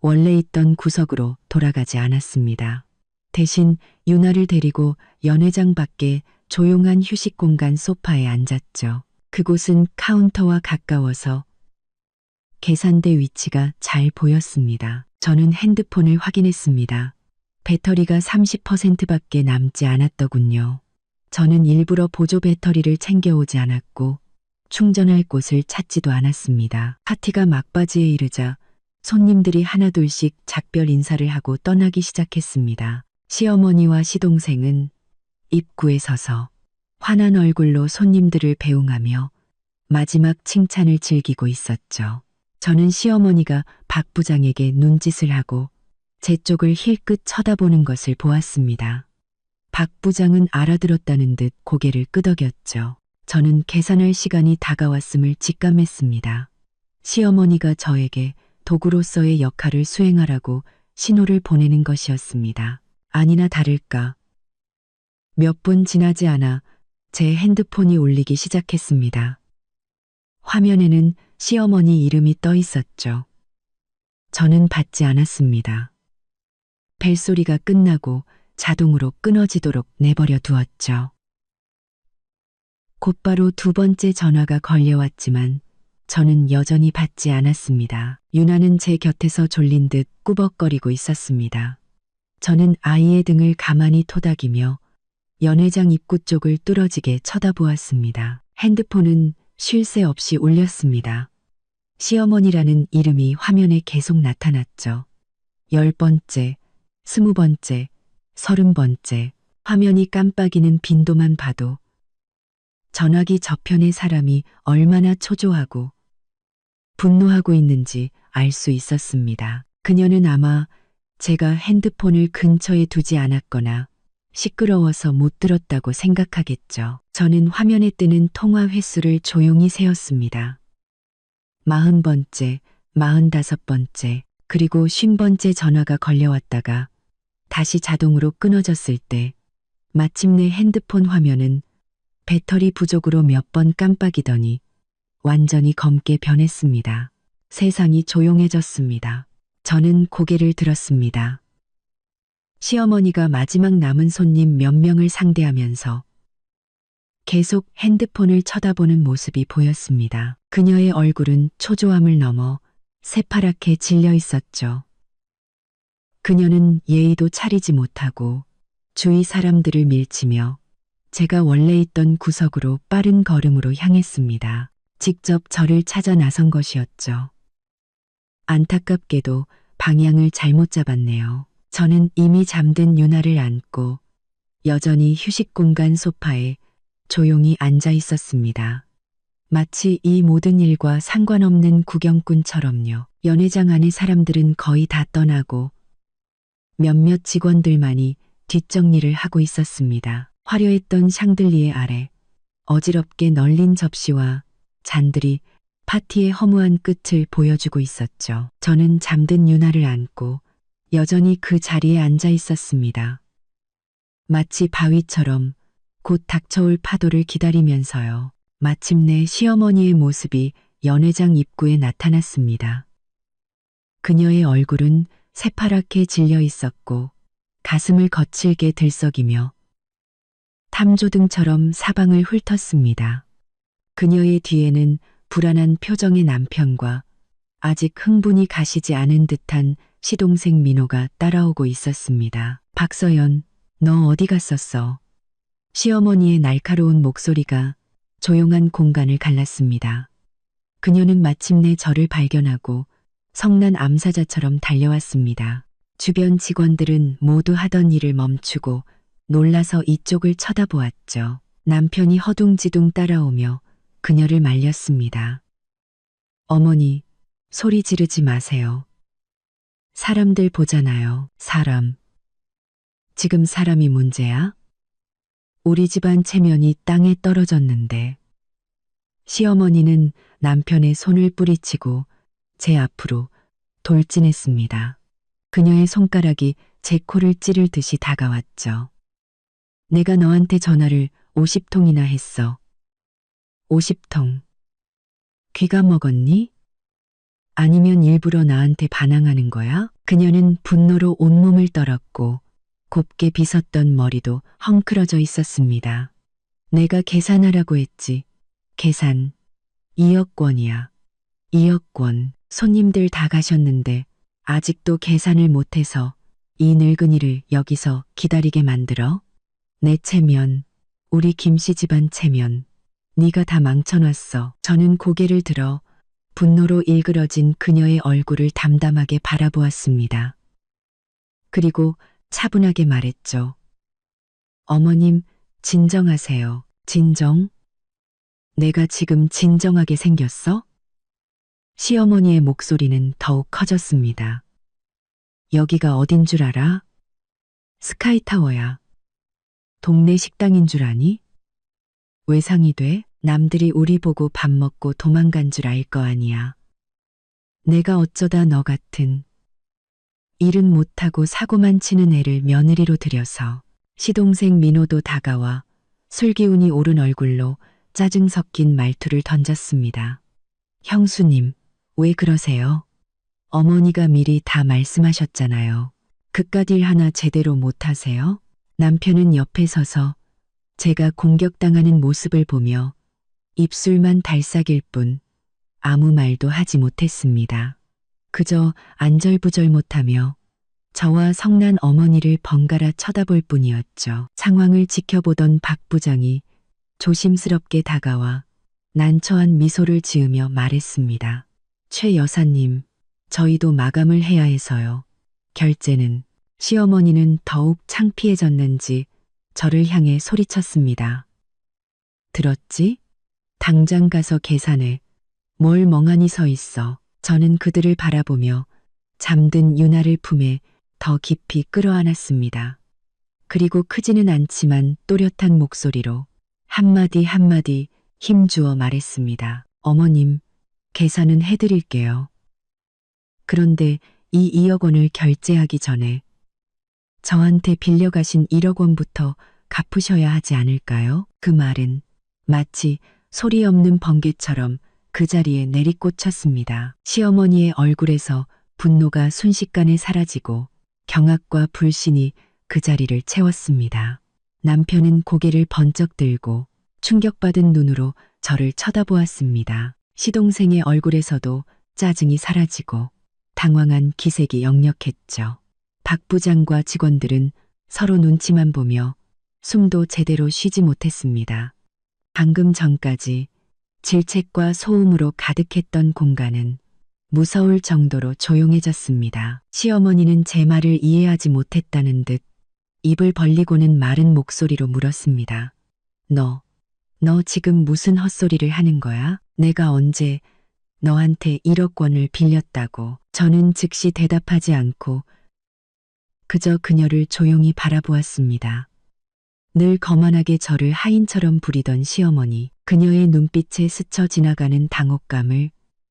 원래 있던 구석으로 돌아가지 않았습니다. 대신 유나를 데리고 연회장 밖에 조용한 휴식 공간 소파에 앉았죠. 그곳은 카운터와 가까워서 계산대 위치가 잘 보였습니다. 저는 핸드폰을 확인했습니다. 배터리가 30%밖에 남지 않았더군요. 저는 일부러 보조 배터리를 챙겨오지 않았고 충전할 곳을 찾지도 않았습니다. 파티가 막바지에 이르자 손님들이 하나둘씩 작별 인사를 하고 떠나기 시작했습니다. 시어머니와 시동생은 입구에 서서 환한 얼굴로 손님들을 배웅하며 마지막 칭찬을 즐기고 있었죠. 저는 시어머니가 박 부장에게 눈짓을 하고 제 쪽을 힐끗 쳐다보는 것을 보았습니다. 박 부장은 알아들었다는 듯 고개를 끄덕였죠. 저는 계산할 시간이 다가왔음을 직감했습니다. 시어머니가 저에게 도구로서의 역할을 수행하라고 신호를 보내는 것이었습니다. 아니나 다를까. 몇 분 지나지 않아 제 핸드폰이 울리기 시작했습니다. 화면에는 시어머니 이름이 떠 있었죠. 저는 받지 않았습니다. 벨소리가 끝나고 자동으로 끊어지도록 내버려 두었죠. 곧바로 두 번째 전화가 걸려왔지만 저는 여전히 받지 않았습니다. 유나는 제 곁에서 졸린 듯 꾸벅거리고 있었습니다. 저는 아이의 등을 가만히 토닥이며 연회장 입구 쪽을 뚫어지게 쳐다보았습니다. 핸드폰은 쉴 새 없이 울렸습니다. 시어머니라는 이름이 화면에 계속 나타났죠. 10번째, 20번째, 30번째, 화면이 깜빡이는 빈도만 봐도 전화기 저편의 사람이 얼마나 초조하고 분노하고 있는지 알 수 있었습니다. 그녀는 아마 제가 핸드폰을 근처에 두지 않았거나 시끄러워서 못 들었다고 생각하겠죠. 저는 화면에 뜨는 통화 횟수를 조용히 세었습니다. 40번째, 45번째, 그리고 50번째 전화가 걸려왔다가 다시 자동으로 끊어졌을 때 마침내 핸드폰 화면은 배터리 부족으로 몇 번 깜빡이더니 완전히 검게 변했습니다. 세상이 조용해졌습니다. 저는 고개를 들었습니다. 시어머니가 마지막 남은 손님 몇 명을 상대하면서 계속 핸드폰을 쳐다보는 모습이 보였습니다. 그녀의 얼굴은 초조함을 넘어 새파랗게 질려 있었죠. 그녀는 예의도 차리지 못하고 주위 사람들을 밀치며 제가 원래 있던 구석으로 빠른 걸음으로 향했습니다. 직접 저를 찾아 나선 것이었죠. 안타깝게도 방향을 잘못 잡았네요. 저는 이미 잠든 유나를 안고 여전히 휴식 공간 소파에 조용히 앉아 있었습니다. 마치 이 모든 일과 상관없는 구경꾼처럼요. 연회장 안의 사람들은 거의 다 떠나고 몇몇 직원들만이 뒷정리를 하고 있었습니다. 화려했던 샹들리에 아래 어지럽게 널린 접시와 잔들이 파티의 허무한 끝을 보여주고 있었죠. 저는 잠든 유나를 안고 여전히 그 자리에 앉아 있었습니다. 마치 바위처럼 곧 닥쳐올 파도를 기다리면서요. 마침내 시어머니의 모습이 연회장 입구에 나타났습니다. 그녀의 얼굴은 새파랗게 질려 있었고 가슴을 거칠게 들썩이며 탐조등처럼 사방을 훑었습니다. 그녀의 뒤에는 불안한 표정의 남편과 아직 흥분이 가시지 않은 듯한 시동생 민호가 따라오고 있었습니다. 박서연, 너 어디 갔었어? 시어머니의 날카로운 목소리가 조용한 공간을 갈랐습니다. 그녀는 마침내 저를 발견하고 성난 암사자처럼 달려왔습니다. 주변 직원들은 모두 하던 일을 멈추고 놀라서 이쪽을 쳐다보았죠. 남편이 허둥지둥 따라오며 그녀를 말렸습니다. 어머니, 소리 지르지 마세요. 사람들 보잖아요. 사람. 지금 사람이 문제야? 우리 집안 체면이 땅에 떨어졌는데. 시어머니는 남편의 손을 뿌리치고 제 앞으로 돌진했습니다. 그녀의 손가락이 제 코를 찌를 듯이 다가왔죠. 내가 너한테 전화를 50통이나 했어. 50통. 귀가 먹었니? 아니면 일부러 나한테 반항하는 거야? 그녀는 분노로 온몸을 떨었고 곱게 빗었던 머리도 헝클어져 있었습니다. 내가 계산하라고 했지. 계산. 2억 원이야. 2억 원. 손님들 다 가셨는데 아직도 계산을 못해서 이 늙은이를 여기서 기다리게 만들어? 내 체면, 우리 김씨 집안 체면, 네가 다 망쳐놨어. 저는 고개를 들어 분노로 일그러진 그녀의 얼굴을 담담하게 바라보았습니다. 그리고 차분하게 말했죠. 어머님, 진정하세요. 진정? 내가 지금 진정하게 생겼어? 시어머니의 목소리는 더욱 커졌습니다. 여기가 어딘 줄 알아? 스카이타워야. 동네 식당인 줄 아니? 외상이 돼? 남들이 우리 보고 밥 먹고 도망간 줄 알 거 아니야. 내가 어쩌다 너 같은 일은 못하고 사고만 치는 애를 며느리로 들여서. 시동생 민호도 다가와 술기운이 오른 얼굴로 짜증 섞인 말투를 던졌습니다. 형수님, 왜 그러세요? 어머니가 미리 다 말씀하셨잖아요. 그깟 일 하나 제대로 못하세요? 남편은 옆에 서서 제가 공격당하는 모습을 보며 입술만 달싹일 뿐 아무 말도 하지 못했습니다. 그저 안절부절 못하며 저와 성난 어머니를 번갈아 쳐다볼 뿐이었죠. 상황을 지켜보던 박 부장이 조심스럽게 다가와 난처한 미소를 지으며 말했습니다. 최 여사님, 저희도 마감을 해야 해서요. 결제는. 시어머니는 더욱 창피해졌는지 저를 향해 소리쳤습니다. 들었지? 당장 가서 계산해. 뭘 멍하니 서 있어. 저는 그들을 바라보며 잠든 유나를 품에 더 깊이 끌어안았습니다. 그리고 크지는 않지만 또렷한 목소리로 한마디 한마디 힘주어 말했습니다. 어머님, 계산은 해드릴게요. 그런데 이 2억 원을 결제하기 전에 저한테 빌려가신 1억 원부터 갚으셔야 하지 않을까요? 그 말은 마치 소리 없는 번개처럼 그 자리에 내리꽂혔습니다. 시어머니의 얼굴에서 분노가 순식간에 사라지고 경악과 불신이 그 자리를 채웠습니다. 남편은 고개를 번쩍 들고 충격받은 눈으로 저를 쳐다보았습니다. 시동생의 얼굴에서도 짜증이 사라지고 당황한 기색이 역력했죠. 박 부장과 직원들은 서로 눈치만 보며 숨도 제대로 쉬지 못했습니다. 방금 전까지 질책과 소음으로 가득했던 공간은 무서울 정도로 조용해졌습니다. 시어머니는 제 말을 이해하지 못했다는 듯 입을 벌리고는 마른 목소리로 물었습니다. 너 지금 무슨 헛소리를 하는 거야? 내가 언제 너한테 1억 원을 빌렸다고. 저는 즉시 대답하지 않고 그저 그녀를 조용히 바라보았습니다. 늘 거만하게 저를 하인처럼 부리던 시어머니, 그녀의 눈빛에 스쳐 지나가는 당혹감을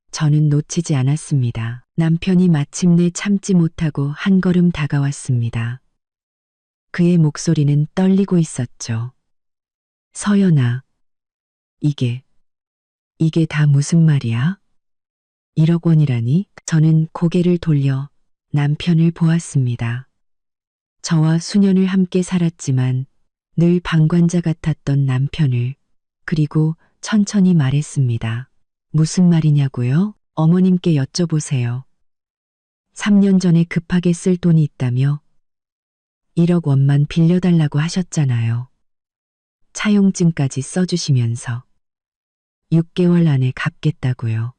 저는 놓치지 않았습니다. 남편이 마침내 참지 못하고 한 걸음 다가왔습니다. 그의 목소리는 떨리고 있었죠. 서연아, 이게 다 무슨 말이야? 1억 원이라니? 저는 고개를 돌려 남편을 보았습니다. 저와 수년을 함께 살았지만 늘 방관자 같았던 남편을, 그리고 천천히 말했습니다. 무슨 말이냐고요? 어머님께 여쭤보세요. 3년 전에 급하게 쓸 돈이 있다며 1억 원만 빌려달라고 하셨잖아요. 차용증까지 써주시면서 6개월 안에 갚겠다고요.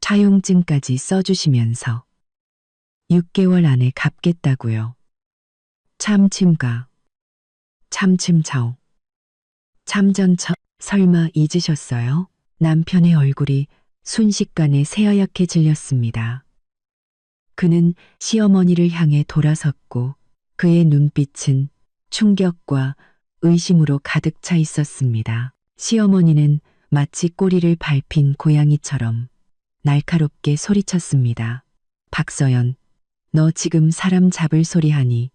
차용증까지 써주시면서 6개월 안에 갚겠다고요. 참침가, 참침청, 참전처, 설마 잊으셨어요? 남편의 얼굴이 순식간에 새하얗게 질렸습니다. 그는 시어머니를 향해 돌아섰고 그의 눈빛은 충격과 의심으로 가득 차 있었습니다. 시어머니는 마치 꼬리를 밟힌 고양이처럼 날카롭게 소리쳤습니다. 박서연, 너 지금 사람 잡을 소리 하니?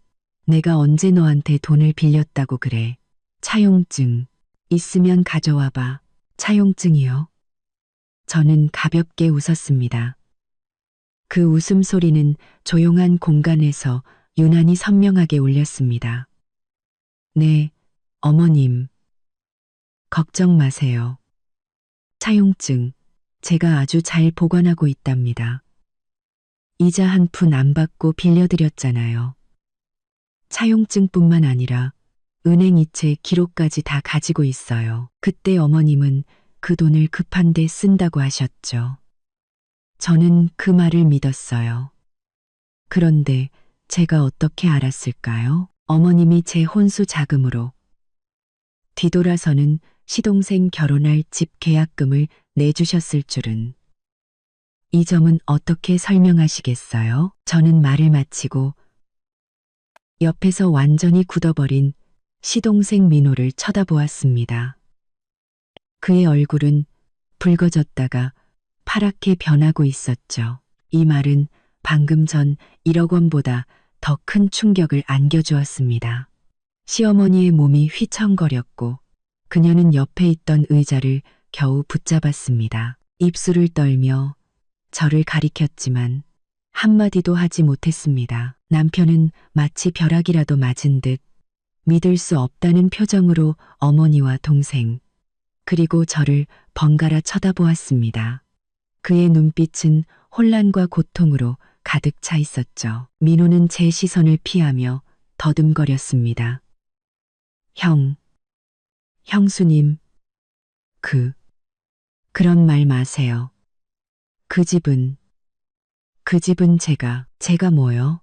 내가 언제 너한테 돈을 빌렸다고 그래? 차용증 있으면 가져와봐. 차용증이요? 저는 가볍게 웃었습니다. 그 웃음소리는 조용한 공간에서 유난히 선명하게 울렸습니다. 네, 어머님. 걱정 마세요. 차용증, 제가 아주 잘 보관하고 있답니다. 이자 한 푼 안 받고 빌려드렸잖아요. 차용증뿐만 아니라 은행 이체 기록까지 다 가지고 있어요. 그때 어머님은 그 돈을 급한데 쓴다고 하셨죠. 저는 그 말을 믿었어요. 그런데 제가 어떻게 알았을까요? 어머님이 제 혼수 자금으로 뒤돌아서는 시동생 결혼할 집 계약금을 내주셨을 줄은. 이 점은 어떻게 설명하시겠어요? 저는 말을 마치고 옆에서 완전히 굳어버린 시동생 민호를 쳐다보았습니다. 그의 얼굴은 붉어졌다가 파랗게 변하고 있었죠. 이 말은 방금 전 1억 원보다 더 큰 충격을 안겨주었습니다. 시어머니의 몸이 휘청거렸고 그녀는 옆에 있던 의자를 겨우 붙잡았습니다. 입술을 떨며 저를 가리켰지만 한마디도 하지 못했습니다. 남편은 마치 벼락이라도 맞은 듯 믿을 수 없다는 표정으로 어머니와 동생, 그리고 저를 번갈아 쳐다보았습니다. 그의 눈빛은 혼란과 고통으로 가득 차 있었죠. 민호는 제 시선을 피하며 더듬거렸습니다. 형수님, 그런 말 마세요. 그 집은 제가 뭐요?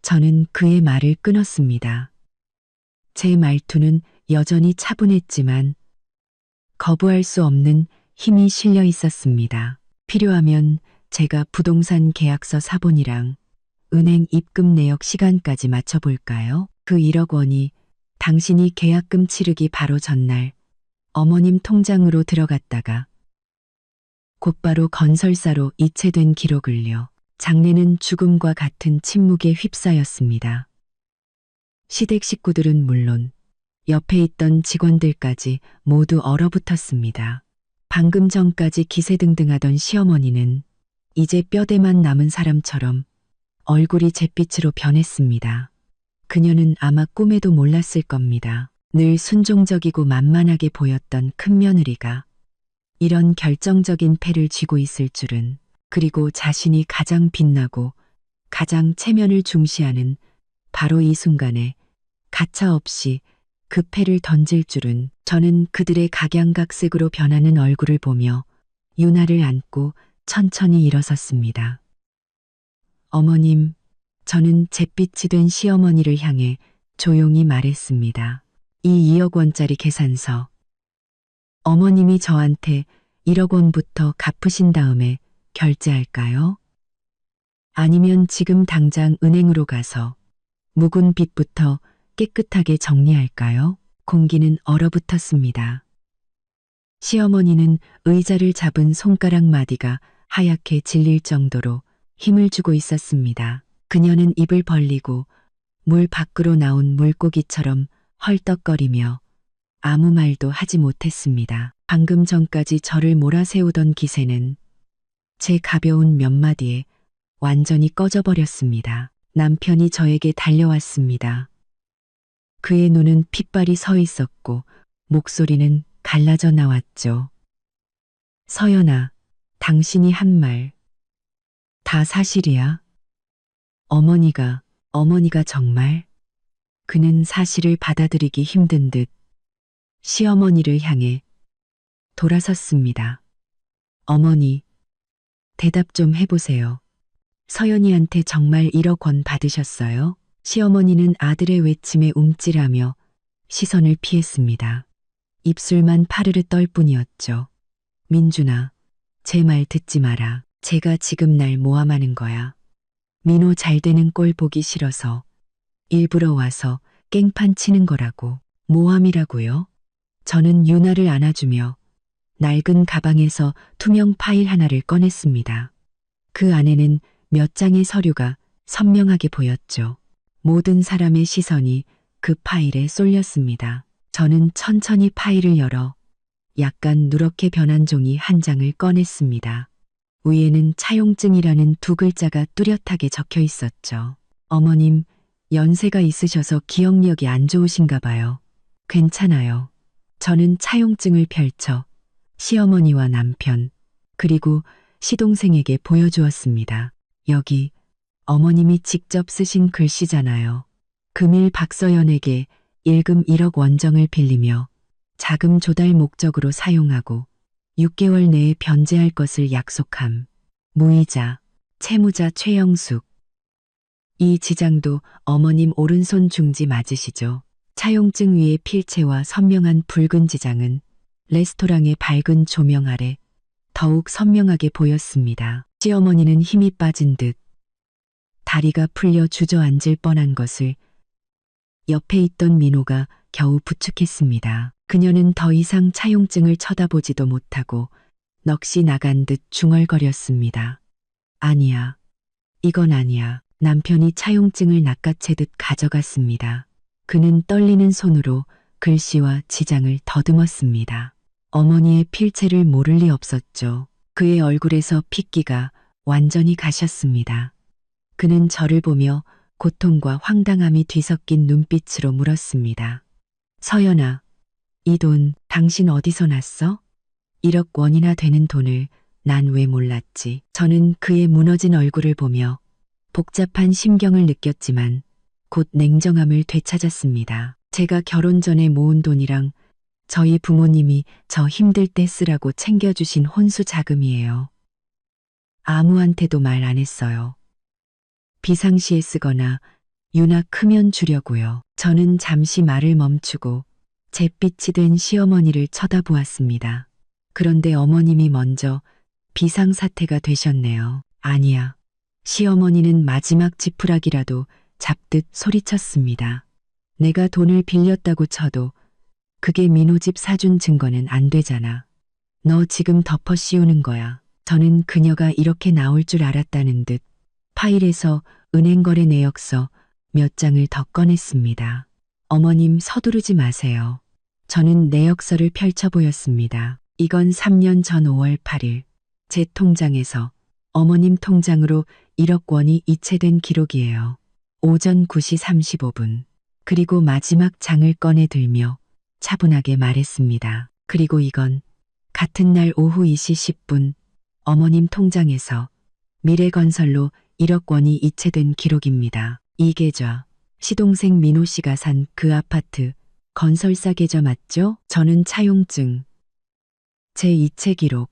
저는 그의 말을 끊었습니다. 제 말투는 여전히 차분했지만 거부할 수 없는 힘이 실려 있었습니다. 필요하면 제가 부동산 계약서 사본이랑 은행 입금 내역 시간까지 맞춰볼까요? 그 1억 원이 당신이 계약금 치르기 바로 전날 어머님 통장으로 들어갔다가 곧바로 건설사로 이체된 기록을요. 장례는 죽음과 같은 침묵에 휩싸였습니다. 시댁 식구들은 물론 옆에 있던 직원들까지 모두 얼어붙었습니다. 방금 전까지 기세등등하던 시어머니는 이제 뼈대만 남은 사람처럼 얼굴이 잿빛으로 변했습니다. 그녀는 아마 꿈에도 몰랐을 겁니다. 늘 순종적이고 만만하게 보였던 큰며느리가 이런 결정적인 패를 쥐고 있을 줄은, 그리고 자신이 가장 빛나고 가장 체면을 중시하는 바로 이 순간에 가차없이 그 패를 던질 줄은. 저는 그들의 각양각색으로 변하는 얼굴을 보며 유나를 안고 천천히 일어섰습니다. 어머님, 저는 잿빛이 된 시어머니를 향해 조용히 말했습니다. 이 2억 원짜리 계산서. 어머님이 저한테 1억 원부터 갚으신 다음에 결제할까요? 아니면 지금 당장 은행으로 가서 묵은 빚부터 깨끗하게 정리할까요? 공기는 얼어붙었습니다. 시어머니는 의자를 잡은 손가락 마디가 하얗게 질릴 정도로 힘을 주고 있었습니다. 그녀는 입을 벌리고 물 밖으로 나온 물고기처럼 헐떡거리며 아무 말도 하지 못했습니다. 방금 전까지 저를 몰아세우던 기세는 제 가벼운 몇 마디에 완전히 꺼져버렸습니다. 남편이 저에게 달려왔습니다. 그의 눈은 핏발이 서 있었고 목소리는 갈라져 나왔죠. 서연아, 당신이 한 말 다 사실이야? 어머니가 정말? 그는 사실을 받아들이기 힘든 듯 시어머니를 향해 돌아섰습니다. 어머니, 대답 좀 해보세요. 서연이한테 정말 1억 원 받으셨어요? 시어머니는 아들의 외침에 움찔하며 시선을 피했습니다. 입술만 파르르 떨 뿐이었죠. 민준아, 제 말 듣지 마라. 제가 지금 날 모함하는 거야. 민호 잘 되는 꼴 보기 싫어서 일부러 와서 깽판 치는 거라고. 모함이라고요? 저는 유나를 안아주며 낡은 가방에서 투명 파일 하나를 꺼냈습니다. 그 안에는 몇 장의 서류가 선명하게 보였죠. 모든 사람의 시선이 그 파일에 쏠렸습니다. 저는 천천히 파일을 열어 약간 누렇게 변한 종이 한 장을 꺼냈습니다. 위에는 차용증이라는 두 글자가 뚜렷하게 적혀 있었죠. 어머님, 연세가 있으셔서 기억력이 안 좋으신가 봐요. 괜찮아요. 저는 차용증을 펼쳐 시어머니와 남편, 그리고 시동생에게 보여주었습니다. 여기 어머님이 직접 쓰신 글씨잖아요. 금일 박서연에게 일금 1억 원정을 빌리며 자금 조달 목적으로 사용하고 6개월 내에 변제할 것을 약속함. 무이자, 채무자 최영숙. 이 지장도 어머님 오른손 중지 맞으시죠? 차용증 위의 필체와 선명한 붉은 지장은 레스토랑의 밝은 조명 아래 더욱 선명하게 보였습니다. 시어머니는 힘이 빠진 듯 다리가 풀려 주저앉을 뻔한 것을 옆에 있던 민호가 겨우 부축했습니다. 그녀는 더 이상 차용증을 쳐다보지도 못하고 넋이 나간 듯 중얼거렸습니다. 아니야. 이건 아니야. 남편이 차용증을 낚아채듯 가져갔습니다. 그는 떨리는 손으로 글씨와 지장을 더듬었습니다. 어머니의 필체를 모를 리 없었죠. 그의 얼굴에서 핏기가 완전히 가셨습니다. 그는 저를 보며 고통과 황당함이 뒤섞인 눈빛으로 물었습니다. 서연아, 이 돈 당신 어디서 났어? 1억 원이나 되는 돈을 난 왜 몰랐지? 저는 그의 무너진 얼굴을 보며 복잡한 심경을 느꼈지만 곧 냉정함을 되찾았습니다. 제가 결혼 전에 모은 돈이랑 저희 부모님이 저 힘들 때 쓰라고 챙겨주신 혼수 자금이에요. 아무한테도 말 안 했어요. 비상시에 쓰거나 유나 크면 주려고요. 저는 잠시 말을 멈추고 잿빛이 된 시어머니를 쳐다보았습니다. 그런데 어머님이 먼저 비상사태가 되셨네요. 아니야. 시어머니는 마지막 지푸라기라도 잡듯 소리쳤습니다. 내가 돈을 빌렸다고 쳐도 그게 민호 집 사준 증거는 안 되잖아. 너 지금 덮어 씌우는 거야. 저는 그녀가 이렇게 나올 줄 알았다는 듯 파일에서 은행거래 내역서 몇 장을 더 꺼냈습니다. 어머님 서두르지 마세요. 저는 내역서를 펼쳐 보였습니다. 이건 3년 전 5월 8일 제 통장에서 어머님 통장으로 1억 원이 이체된 기록이에요. 오전 9시 35분. 그리고 마지막 장을 꺼내 들며 차분하게 말했습니다. 그리고 이건 같은 날 오후 2시 10분 어머님 통장에서 미래건설로 1억 원이 이체된 기록입니다. 이 계좌, 시동생 민호 씨가 산 그 아파트 건설사 계좌 맞죠? 저는 차용증, 제 이체 기록,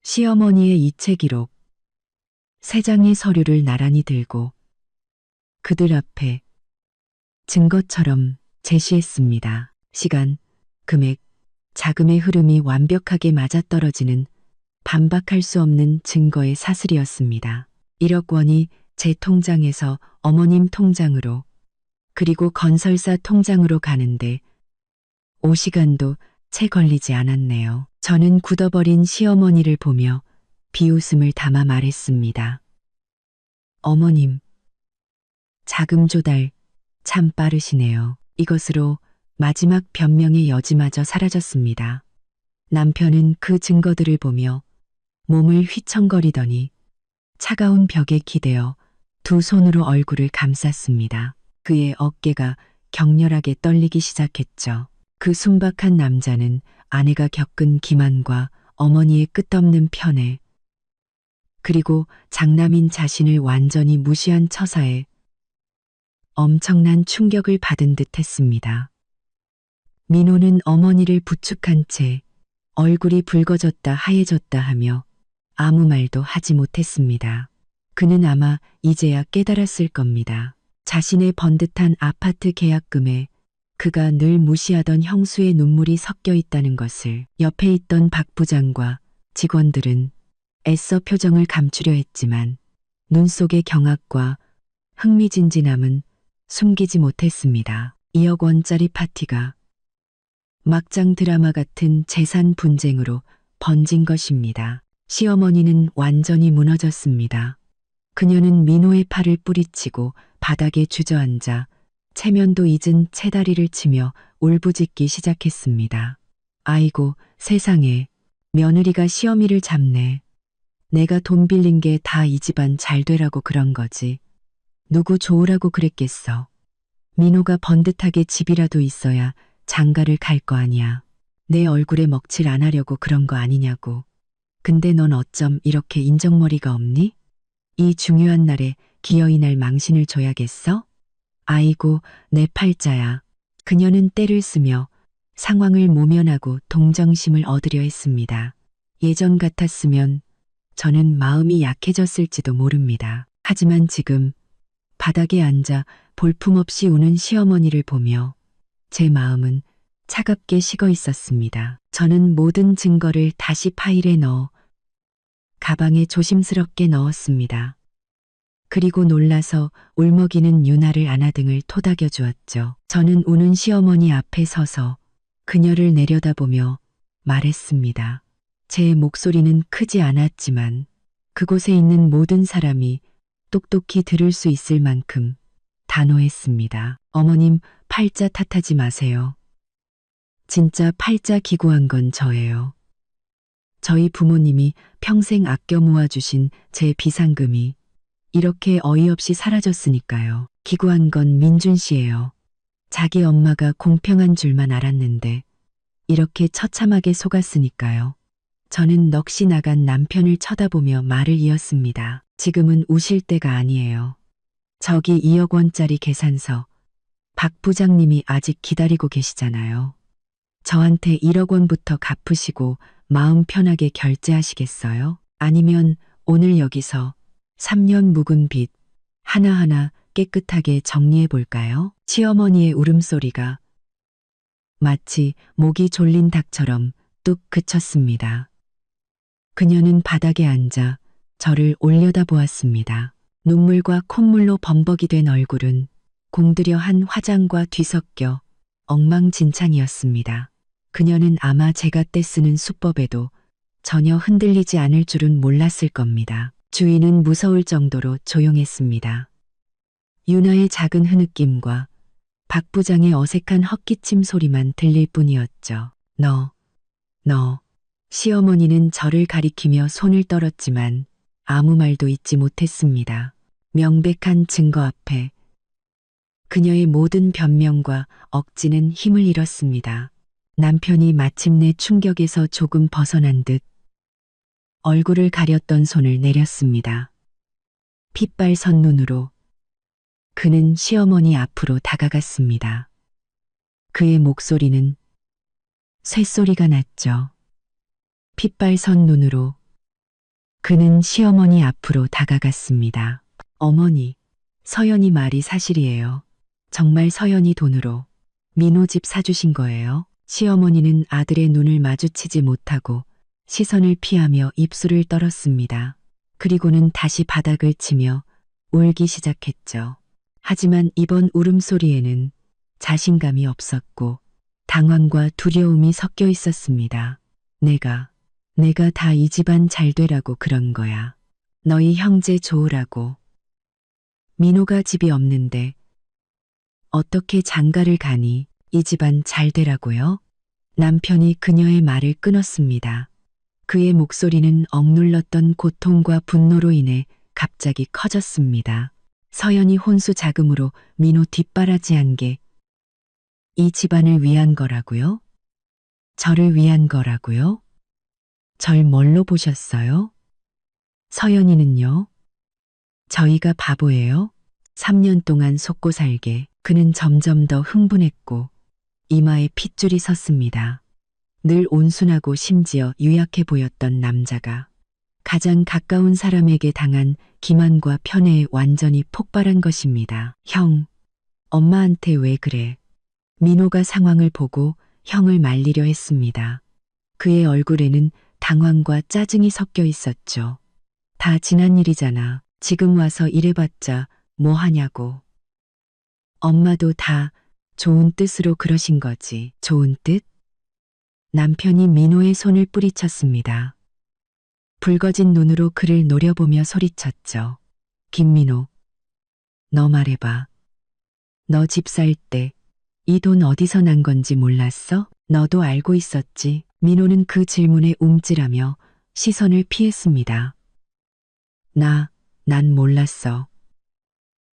시어머니의 이체 기록, 3장의 서류를 나란히 들고 그들 앞에 증거처럼 제시했습니다. 시간, 금액, 자금의 흐름이 완벽하게 맞아떨어지는 반박할 수 없는 증거의 사슬이었습니다. 1억 원이 제 통장에서 어머님 통장으로 그리고 건설사 통장으로 가는데 5시간도 채 걸리지 않았네요. 저는 굳어버린 시어머니를 보며 비웃음을 담아 말했습니다. 어머님, 자금 조달 참 빠르시네요. 이것으로 마지막 변명의 여지마저 사라졌습니다. 남편은 그 증거들을 보며 몸을 휘청거리더니 차가운 벽에 기대어 두 손으로 얼굴을 감쌌습니다. 그의 어깨가 격렬하게 떨리기 시작했죠. 그 순박한 남자는 아내가 겪은 기만과 어머니의 끝없는 편애, 그리고 장남인 자신을 완전히 무시한 처사에 엄청난 충격을 받은 듯 했습니다. 민호는 어머니를 부축한 채 얼굴이 붉어졌다 하얘졌다 하며 아무 말도 하지 못했습니다. 그는 아마 이제야 깨달았을 겁니다. 자신의 번듯한 아파트 계약금에 그가 늘 무시하던 형수의 눈물이 섞여 있다는 것을. 옆에 있던 박 부장과 직원들은 애써 표정을 감추려 했지만 눈 속의 경악과 흥미진진함은 숨기지 못했습니다. 2억 원짜리 파티가 막장 드라마 같은 재산 분쟁으로 번진 것입니다. 시어머니는 완전히 무너졌습니다. 그녀는 민호의 팔을 뿌리치고 바닥에 주저앉아 체면도 잊은 채다리를 치며 울부짖기 시작했습니다. 아이고 세상에, 며느리가 시어미를 잡네. 내가 돈 빌린 게 다 이 집안 잘 되라고 그런 거지. 누구 좋으라고 그랬겠어. 민호가 번듯하게 집이라도 있어야 장가를 갈 거 아니야. 내 얼굴에 먹칠 안 하려고 그런 거 아니냐고. 근데 넌 어쩜 이렇게 인정머리가 없니? 이 중요한 날에 기어이 날 망신을 줘야겠어? 아이고 내 팔자야. 그녀는 떼를 쓰며 상황을 모면하고 동정심을 얻으려 했습니다. 예전 같았으면 저는 마음이 약해졌을지도 모릅니다. 하지만 지금 바닥에 앉아 볼품없이 우는 시어머니를 보며 제 마음은 차갑게 식어 있었습니다. 저는 모든 증거를 다시 파일에 넣어 가방에 조심스럽게 넣었습니다. 그리고 놀라서 울먹이는 유나를 안아 등을 토닥여 주었죠. 저는 우는 시어머니 앞에 서서 그녀를 내려다보며 말했습니다. 제 목소리는 크지 않았지만 그곳에 있는 모든 사람이 똑똑히 들을 수 있을 만큼 단호했습니다. 어머님, 팔자 탓하지 마세요. 진짜 팔자 기구한 건 저예요. 저희 부모님이 평생 아껴 모아주신 제 비상금이 이렇게 어이없이 사라졌으니까요. 기구한 건 민준 씨예요. 자기 엄마가 공평한 줄만 알았는데 이렇게 처참하게 속았으니까요. 저는 넋이 나간 남편을 쳐다보며 말을 이었습니다. 지금은 우실 때가 아니에요. 저기 2억 원짜리 계산서 박 부장님이 아직 기다리고 계시잖아요. 저한테 1억 원부터 갚으시고 마음 편하게 결제하시겠어요? 아니면 오늘 여기서 3년 묵은 빚 하나하나 깨끗하게 정리해 볼까요? 시어머니의 울음소리가 마치 목이 졸린 닭처럼 뚝 그쳤습니다. 그녀는 바닥에 앉아 저를 올려다보았습니다. 눈물과 콧물로 범벅이 된 얼굴은 공들여 한 화장과 뒤섞여 엉망진창이었습니다. 그녀는 아마 제가 떼쓰는 수법에도 전혀 흔들리지 않을 줄은 몰랐을 겁니다. 주위는 무서울 정도로 조용했습니다. 유나의 작은 흐느낌과 박 부장의 어색한 헛기침 소리만 들릴 뿐이었죠. 너. 시어머니는 저를 가리키며 손을 떨었지만 아무 말도 잊지 못했습니다. 명백한 증거 앞에 그녀의 모든 변명과 억지는 힘을 잃었습니다. 남편이 마침내 충격에서 조금 벗어난 듯 얼굴을 가렸던 손을 내렸습니다. 핏발선 눈으로 그는 시어머니 앞으로 다가갔습니다. 그의 목소리는 쇳소리가 났죠. 핏발선 눈으로 그는 시어머니 앞으로 다가갔습니다. 어머니, 서연이 말이 사실이에요. 정말 서연이 돈으로 민호 집 사주신 거예요? 시어머니는 아들의 눈을 마주치지 못하고 시선을 피하며 입술을 떨었습니다. 그리고는 다시 바닥을 치며 울기 시작했죠. 하지만 이번 울음소리에는 자신감이 없었고 당황과 두려움이 섞여 있었습니다. 내가 다 이 집안 잘 되라고 그런 거야. 너희 형제 좋으라고. 민호가 집이 없는데 어떻게 장가를 가니? 이 집안 잘 되라고요? 남편이 그녀의 말을 끊었습니다. 그의 목소리는 억눌렀던 고통과 분노로 인해 갑자기 커졌습니다. 서연이 혼수 자금으로 민호 뒷바라지한 게 이 집안을 위한 거라고요? 저를 위한 거라고요? 절 뭘로 보셨어요? 서연이는요? 저희가 바보예요? 3년 동안 속고 살게 그는 점점 더 흥분했고 이마에 핏줄이 섰습니다. 늘 온순하고 심지어 유약해 보였던 남자가 가장 가까운 사람에게 당한 기만과 편애에 완전히 폭발한 것입니다. 형, 엄마한테 왜 그래? 민호가 상황을 보고 형을 말리려 했습니다. 그의 얼굴에는 당황과 짜증이 섞여 있었죠. 다 지난 일이잖아. 지금 와서 이래봤자 뭐 하냐고. 엄마도 다 좋은 뜻으로 그러신 거지. 좋은 뜻? 남편이 민호의 손을 뿌리쳤습니다. 붉어진 눈으로 그를 노려보며 소리쳤죠. 김민호, 너 말해봐. 너 집 살 때 이 돈 어디서 난 건지 몰랐어? 너도 알고 있었지. 민호는 그 질문에 움찔하며 시선을 피했습니다. 난 몰랐어.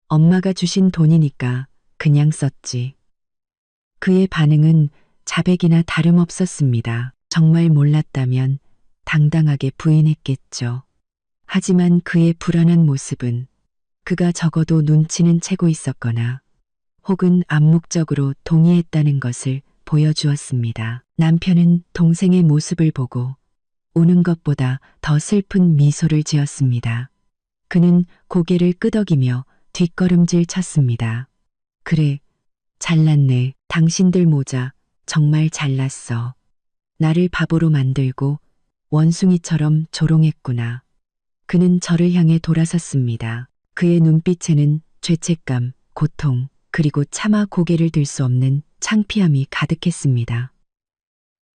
엄마가 주신 돈이니까 그냥 썼지. 그의 반응은 자백이나 다름없었습니다. 정말 몰랐다면 당당하게 부인했겠죠. 하지만 그의 불안한 모습은 그가 적어도 눈치는 채고 있었거나 혹은 암묵적으로 동의했다는 것을 보여주었습니다. 남편은 동생의 모습을 보고 우는 것보다 더 슬픈 미소를 지었습니다. 그는 고개를 끄덕이며 뒷걸음질 쳤습니다. 그래, 잘났네. 당신들 모자 정말 잘났어. 나를 바보로 만들고 원숭이처럼 조롱했구나. 그는 저를 향해 돌아섰습니다. 그의 눈빛에는 죄책감, 고통, 그리고 차마 고개를 들 수 없는 창피함이 가득했습니다.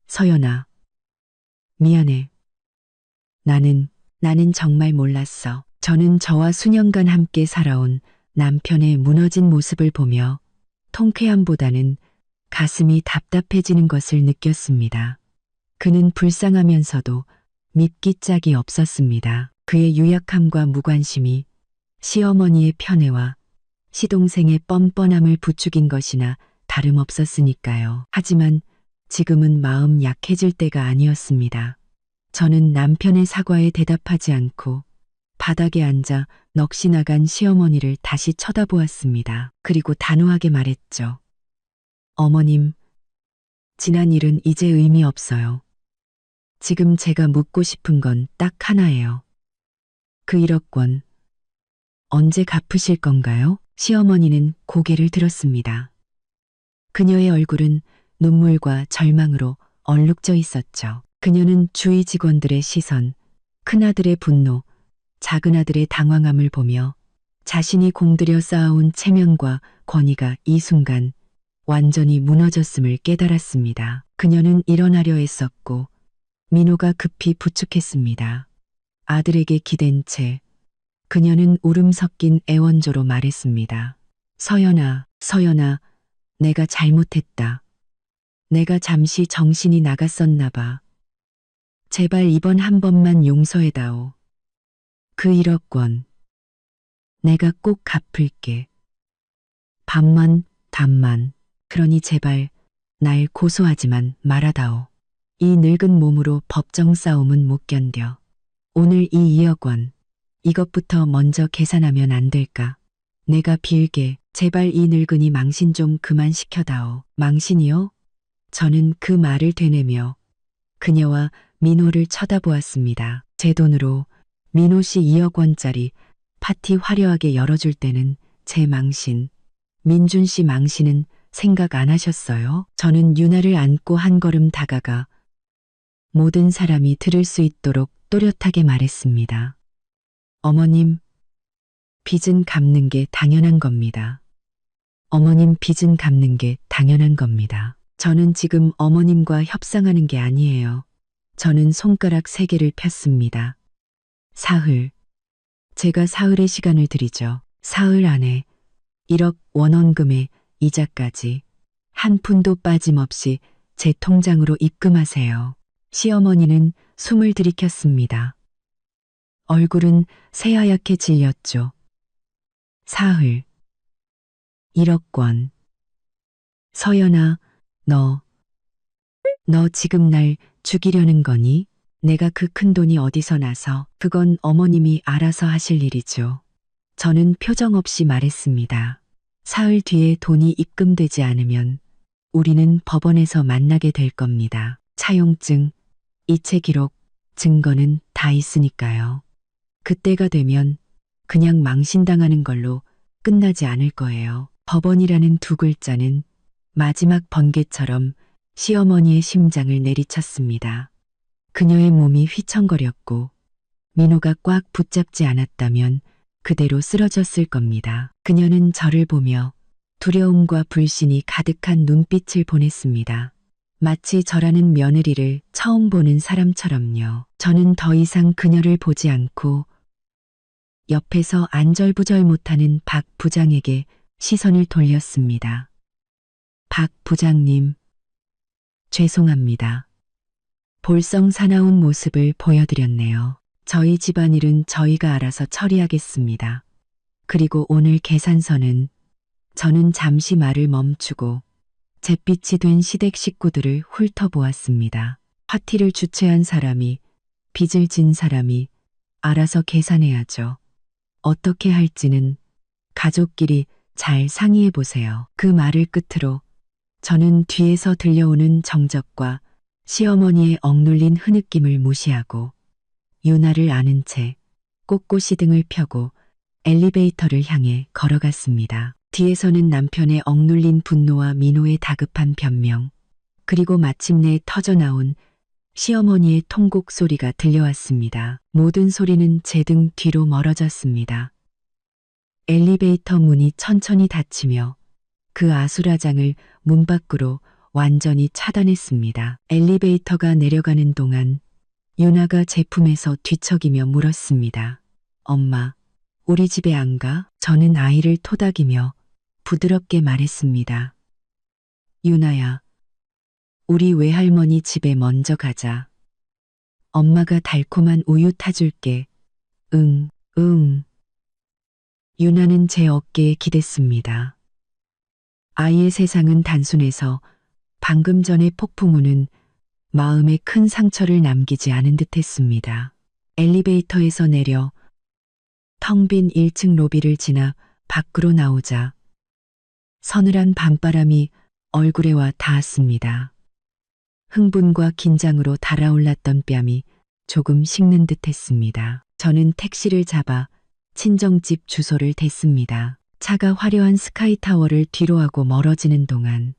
서연아, 미안해. 나는 정말 몰랐어. 저는 저와 수년간 함께 살아온 남편의 무너진 모습을 보며 통쾌함보다는 가슴이 답답해지는 것을 느꼈습니다. 그는 불쌍하면서도 믿기 짝이 없었습니다. 그의 유약함과 무관심이 시어머니의 편애와 시동생의 뻔뻔함을 부추긴 것이나 다름없었으니까요. 하지만 지금은 마음 약해질 때가 아니었습니다. 저는 남편의 사과에 대답하지 않고 바닥에 앉아 넋이 나간 시어머니를 다시 쳐다보았습니다. 그리고 단호하게 말했죠. 어머님, 지난 일은 이제 의미 없어요. 지금 제가 묻고 싶은 건 딱 하나예요. 그 1억 원 언제 갚으실 건가요? 시어머니는 고개를 들었습니다. 그녀의 얼굴은 눈물과 절망으로 얼룩져 있었죠. 그녀는 주위 직원들의 시선, 큰아들의 분노, 작은아들의 당황함을 보며 자신이 공들여 쌓아온 체면과 권위가 이 순간 완전히 무너졌음을 깨달았습니다. 그녀는 일어나려 했었고 민호가 급히 부축했습니다. 아들에게 기댄 채 그녀는 울음 섞인 애원조로 말했습니다. 서연아, 내가 잘못했다. 내가 잠시 정신이 나갔었나 봐. 제발 이번 한 번만 용서해다오. 그 1억 원 내가 꼭 갚을게. 반만, 단만. 그러니 제발 날 고소하지만 말아다오. 이 늙은 몸으로 법정 싸움은 못 견뎌. 오늘 이 2억 원 이것부터 먼저 계산하면 안 될까? 내가 빌게 제발 이 늙은이 망신 좀 그만 시켜다오. 망신이요? 저는 그 말을 되뇌며 그녀와 민호를 쳐다보았습니다. 제 돈으로 민호 씨 2억 원짜리 파티 화려하게 열어줄 때는 제 망신, 민준 씨 망신은 생각 안 하셨어요? 저는 유나를 안고 한 걸음 다가가 모든 사람이 들을 수 있도록 또렷하게 말했습니다. 어머님, 빚은 갚는 게 당연한 겁니다. 어머님 빚은 갚는 게 당연한 겁니다. 저는 지금 어머님과 협상하는 게 아니에요. 저는 손가락 3개를 폈습니다. 사흘. 제가 사흘의 시간을 드리죠. 사흘 안에 1억 원원금의 이자까지 한 푼도 빠짐없이 제 통장으로 입금하세요. 시어머니는 숨을 들이켰습니다. 얼굴은 새하얗게 질렸죠. 사흘. 1억 원. 서연아, 너 지금 날 죽이려는 거니? 내가 그 큰 돈이 어디서 나서? 그건 어머님이 알아서 하실 일이죠. 저는 표정 없이 말했습니다. 사흘 뒤에 돈이 입금되지 않으면 우리는 법원에서 만나게 될 겁니다. 차용증, 이체 기록, 증거는 다 있으니까요. 그때가 되면 그냥 망신당하는 걸로 끝나지 않을 거예요. 법원이라는 2글자는 마지막 번개처럼 시어머니의 심장을 내리쳤습니다. 그녀의 몸이 휘청거렸고 민호가 꽉 붙잡지 않았다면 그대로 쓰러졌을 겁니다. 그녀는 저를 보며 두려움과 불신이 가득한 눈빛을 보냈습니다. 마치 저라는 며느리를 처음 보는 사람처럼요. 저는 더 이상 그녀를 보지 않고 옆에서 안절부절 못하는 박 부장에게 시선을 돌렸습니다. 박 부장님, 죄송합니다. 볼성 사나운 모습을 보여드렸네요. 저희 집안일은 저희가 알아서 처리하겠습니다. 그리고 오늘 계산서는 저는 잠시 말을 멈추고 잿빛이 된 시댁 식구들을 훑어보았습니다. 파티를 주최한 사람이, 빚을 진 사람이 알아서 계산해야죠. 어떻게 할지는 가족끼리 잘 상의해 보세요. 그 말을 끝으로 저는 뒤에서 들려오는 정적과 시어머니의 억눌린 흐느낌을 무시하고 유나를 아는 채 꼿꼿이 등을 펴고 엘리베이터를 향해 걸어갔습니다. 뒤에서는 남편의 억눌린 분노와 민호의 다급한 변명, 그리고 마침내 터져나온 시어머니의 통곡 소리가 들려왔습니다. 모든 소리는 제 등 뒤로 멀어졌습니다. 엘리베이터 문이 천천히 닫히며 그 아수라장을 문 밖으로 완전히 차단했습니다. 엘리베이터가 내려가는 동안 유나가 제 품에서 뒤척이며 물었습니다. 엄마, 우리 집에 안 가? 저는 아이를 토닥이며 부드럽게 말했습니다. 유나야, 우리 외할머니 집에 먼저 가자. 엄마가 달콤한 우유 타줄게. 응. 유나는 제 어깨에 기댔습니다. 아이의 세상은 단순해서 방금 전의 폭풍우는 마음에 큰 상처를 남기지 않은 듯 했습니다. 엘리베이터에서 내려 텅 빈 1층 로비를 지나 밖으로 나오자 서늘한 밤바람이 얼굴에 와 닿았습니다. 흥분과 긴장으로 달아올랐던 뺨이 조금 식는 듯 했습니다. 저는 택시를 잡아 친정집 주소를 댔습니다. 차가 화려한 스카이타워를 뒤로하고 멀어지는 동안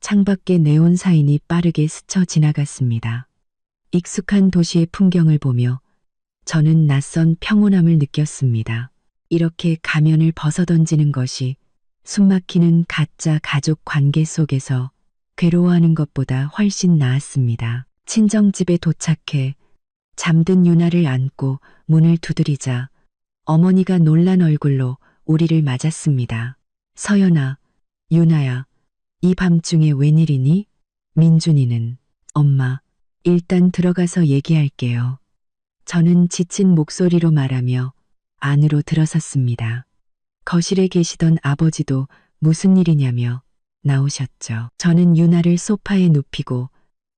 창밖에 네온 사인이 빠르게 스쳐 지나갔습니다. 익숙한 도시의 풍경을 보며 저는 낯선 평온함을 느꼈습니다. 이렇게 가면을 벗어던지는 것이 숨막히는 가짜 가족 관계 속에서 괴로워하는 것보다 훨씬 나았습니다. 친정집에 도착해 잠든 유나를 안고 문을 두드리자 어머니가 놀란 얼굴로 우리를 맞았습니다. 서연아, 유나야, 이 밤중에 웬일이니? 민준이는, 엄마, 일단 들어가서 얘기할게요. 저는 지친 목소리로 말하며 안으로 들어섰습니다. 거실에 계시던 아버지도 무슨 일이냐며 나오셨죠. 저는 유나를 소파에 눕히고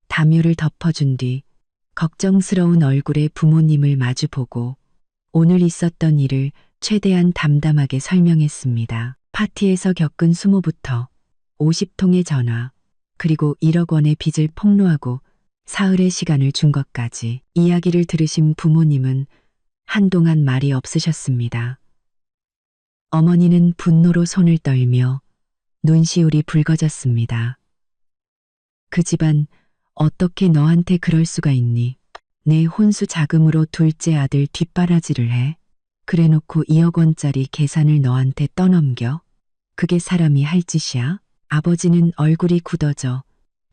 담요를 덮어준 뒤 걱정스러운 얼굴의 부모님을 마주보고 오늘 있었던 일을 최대한 담담하게 설명했습니다. 파티에서 겪은 수모부터 50통의 전화, 그리고 1억 원의 빚을 폭로하고 사흘의 시간을 준 것까지 이야기를 들으신 부모님은 한동안 말이 없으셨습니다. 어머니는 분노로 손을 떨며 눈시울이 붉어졌습니다. 그 집안 어떻게 너한테 그럴 수가 있니? 내 혼수 자금으로 둘째 아들 뒷바라지를 해? 그래놓고 2억 원짜리 계산을 너한테 떠넘겨? 그게 사람이 할 짓이야? 아버지는 얼굴이 굳어져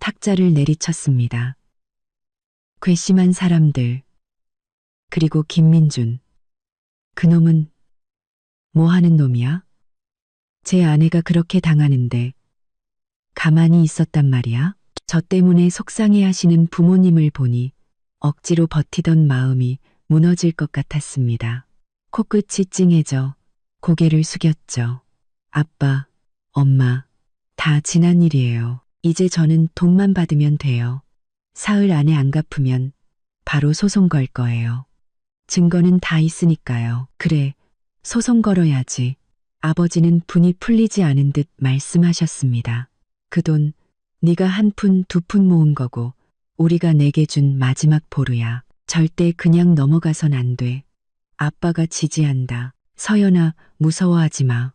탁자를 내리쳤습니다. 괘씸한 사람들. 그리고 김민준. 그놈은 뭐 하는 놈이야? 제 아내가 그렇게 당하는데 가만히 있었단 말이야? 저 때문에 속상해 하시는 부모님을 보니 억지로 버티던 마음이 무너질 것 같았습니다. 코끝이 찡해져 고개를 숙였죠. 아빠, 엄마, 다 지난 일이에요. 이제 저는 돈만 받으면 돼요. 사흘 안에 안 갚으면 바로 소송 걸 거예요. 증거는 다 있으니까요. 그래, 소송 걸어야지. 아버지는 분이 풀리지 않은 듯 말씀하셨습니다. 그 돈 네가 1푼 2푼 모은 거고 우리가 내게 준 마지막 보루야. 절대 그냥 넘어가선 안 돼. 아빠가 지지한다. 서연아, 무서워하지 마.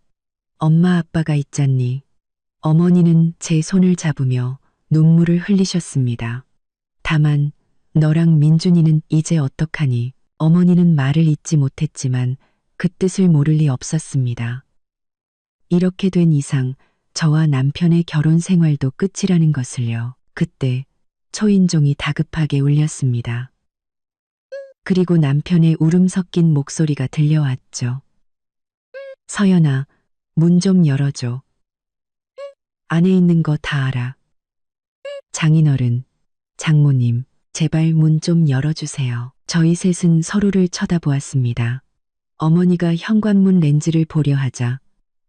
엄마 아빠가 있잖니. 어머니는 제 손을 잡으며 눈물을 흘리셨습니다. 다만 너랑 민준이는 이제 어떡하니? 어머니는 말을 잇지 못했지만 그 뜻을 모를 리 없었습니다. 이렇게 된 이상 저와 남편의 결혼 생활도 끝이라는 것을요. 그때 초인종이 다급하게 울렸습니다. 그리고 남편의 울음 섞인 목소리가 들려왔죠. 서연아, 문 좀 열어줘. 안에 있는 거 다 알아. 장인어른, 장모님, 제발 문 좀 열어주세요. 저희 셋은 서로를 쳐다보았습니다. 어머니가 현관문 렌즈를 보려 하자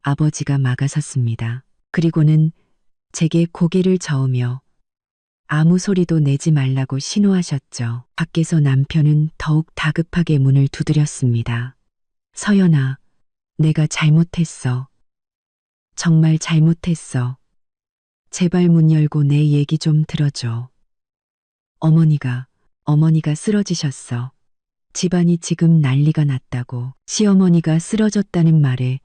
아버지가 막아섰습니다. 그리고는 제게 고개를 저으며 아무 소리도 내지 말라고 신호하셨죠. 밖에서 남편은 더욱 다급하게 문을 두드렸습니다. 서연아, 내가 잘못했어. 정말 잘못했어. 제발 문 열고 내 얘기 좀 들어줘. 어머니가 쓰러지셨어. 집안이 지금 난리가 났다고. 시어머니가 쓰러졌다는 말에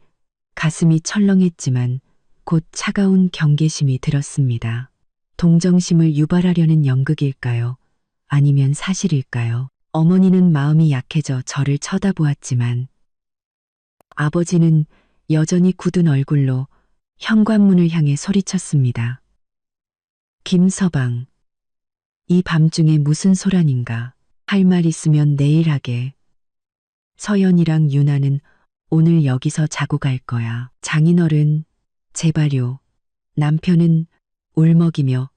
가슴이 철렁했지만 곧 차가운 경계심이 들었습니다. 동정심을 유발하려는 연극일까요? 아니면 사실일까요? 어머니는 마음이 약해져 저를 쳐다보았지만 아버지는 여전히 굳은 얼굴로 현관문을 향해 소리쳤습니다. 김서방, 이 밤중에 무슨 소란인가? 할 말 있으면 내일 하게. 서연이랑 유나는 오늘 여기서 자고 갈 거야. 장인어른, 제발요. 남편은 울먹이며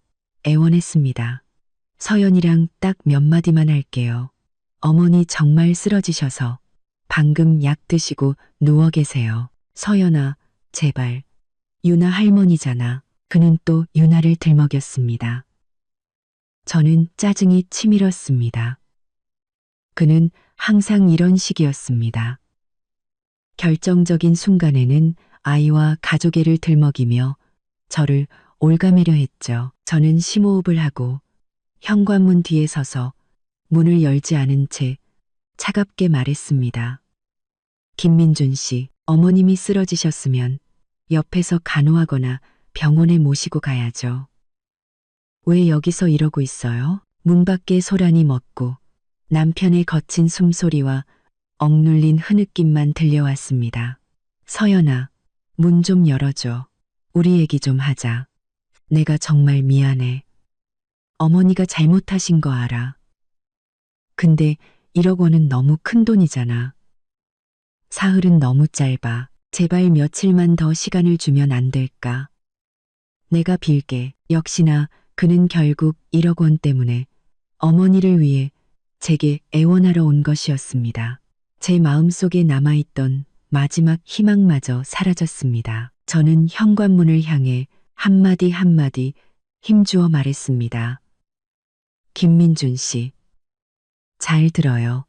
애원했습니다. 서연이랑 딱 몇 마디만 할게요. 어머니 정말 쓰러지셔서 방금 약 드시고 누워 계세요. 서연아, 제발. 유나 할머니잖아. 그는 또 유나를 들먹였습니다. 저는 짜증이 치밀었습니다. 그는 항상 이런 식이었습니다. 결정적인 순간에는 아이와 가족애를 들먹이며 저를 올가매려 했죠. 저는 심호흡을 하고 현관문 뒤에 서서 문을 열지 않은 채 차갑게 말했습니다. 김민준 씨, 어머님이 쓰러지셨으면 옆에서 간호하거나 병원에 모시고 가야죠. 왜 여기서 이러고 있어요? 문 밖에 소란이 멎고 남편의 거친 숨소리와 억눌린 흐느낌만 들려왔습니다. 서연아, 문 좀 열어줘. 우리 얘기 좀 하자. 내가 정말 미안해. 어머니가 잘못하신 거 알아. 근데 1억 원은 너무 큰 돈이잖아. 사흘은 너무 짧아. 제발 며칠만 더 시간을 주면 안 될까? 내가 빌게. 역시나 그는 결국 1억 원 때문에 어머니를 위해 제게 애원하러 온 것이었습니다. 제 마음속에 남아있던 마지막 희망마저 사라졌습니다. 저는 현관문을 향해 한마디 한마디 힘주어 말했습니다. 김민준 씨, 잘 들어요.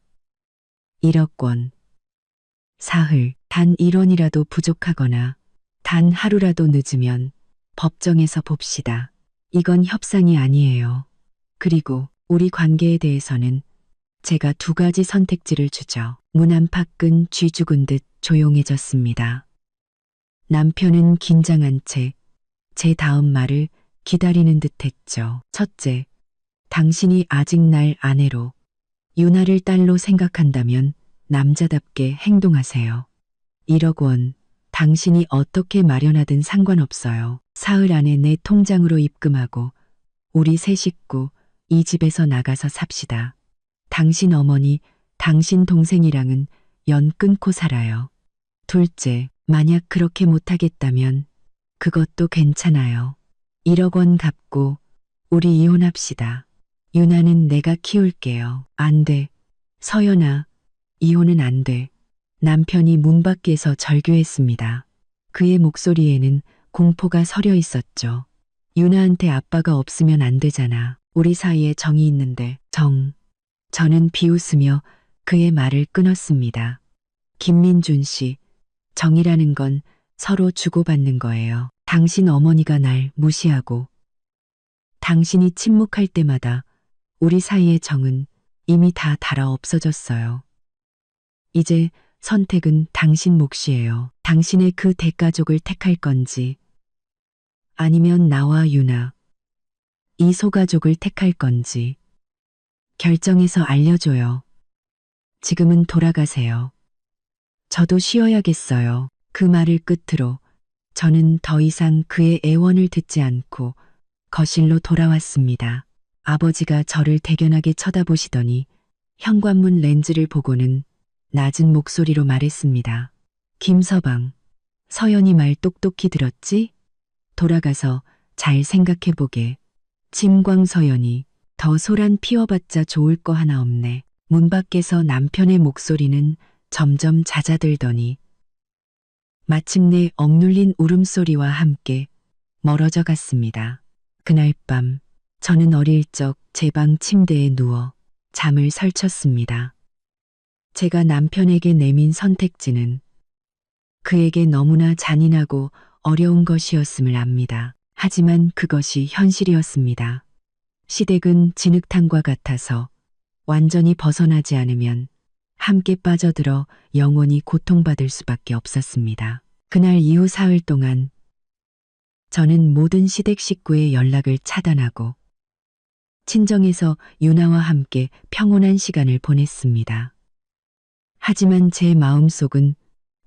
1억 원. 사흘, 단 1원이라도 부족하거나 단 하루라도 늦으면 법정에서 봅시다. 이건 협상이 아니에요. 그리고 우리 관계에 대해서는 제가 2가지 선택지를 주죠. 문 안팎은 쥐 죽은 듯 조용해졌습니다. 남편은 긴장한 채 제 다음 말을 기다리는 듯 했죠. 첫째, 당신이 아직 날 아내로, 유나를 딸로 생각한다면 남자답게 행동하세요. 1억 원, 당신이 어떻게 마련하든 상관없어요. 사흘 안에 내 통장으로 입금하고 우리 세 식구 이 집에서 나가서 삽시다. 당신 어머니, 당신 동생이랑은 연 끊고 살아요. 둘째, 만약 그렇게 못하겠다면 그것도 괜찮아요. 1억 원 갚고 우리 이혼합시다. 유나는 내가 키울게요. 안 돼. 서연아, 이혼은 안 돼. 남편이 문 밖에서 절규했습니다. 그의 목소리에는 공포가 서려 있었죠. 유나한테 아빠가 없으면 안 되잖아. 우리 사이에 정이 있는데. 저는 비웃으며 그의 말을 끊었습니다. 김민준 씨, 정이라는 건 서로 주고받는 거예요. 당신 어머니가 날 무시하고 당신이 침묵할 때마다 우리 사이의 정은 이미 다 닳아 없어졌어요. 이제 선택은 당신 몫이에요. 당신의 그 대가족을 택할 건지 아니면 나와 유나, 이 소가족을 택할 건지 결정해서 알려줘요. 지금은 돌아가세요. 저도 쉬어야겠어요. 그 말을 끝으로 저는 더 이상 그의 애원을 듣지 않고 거실로 돌아왔습니다. 아버지가 저를 대견하게 쳐다보시더니 현관문 렌즈를 보고는 낮은 목소리로 말했습니다. 김서방, 서연이 말 똑똑히 들었지? 돌아가서 잘 생각해보게. 침광서연이 더 소란 피워봤자 좋을 거 하나 없네. 문 밖에서 남편의 목소리는 점점 잦아들더니 마침내 억눌린 울음소리와 함께 멀어져 갔습니다. 그날 밤 저는 어릴 적 제 방 침대에 누워 잠을 설쳤습니다. 제가 남편에게 내민 선택지는 그에게 너무나 잔인하고 어려운 것이었음을 압니다. 하지만 그것이 현실이었습니다. 시댁은 진흙탕과 같아서 완전히 벗어나지 않으면 함께 빠져들어 영원히 고통받을 수밖에 없었습니다. 그날 이후 사흘 동안 저는 모든 시댁 식구의 연락을 차단하고 친정에서 유나와 함께 평온한 시간을 보냈습니다. 하지만 제 마음속은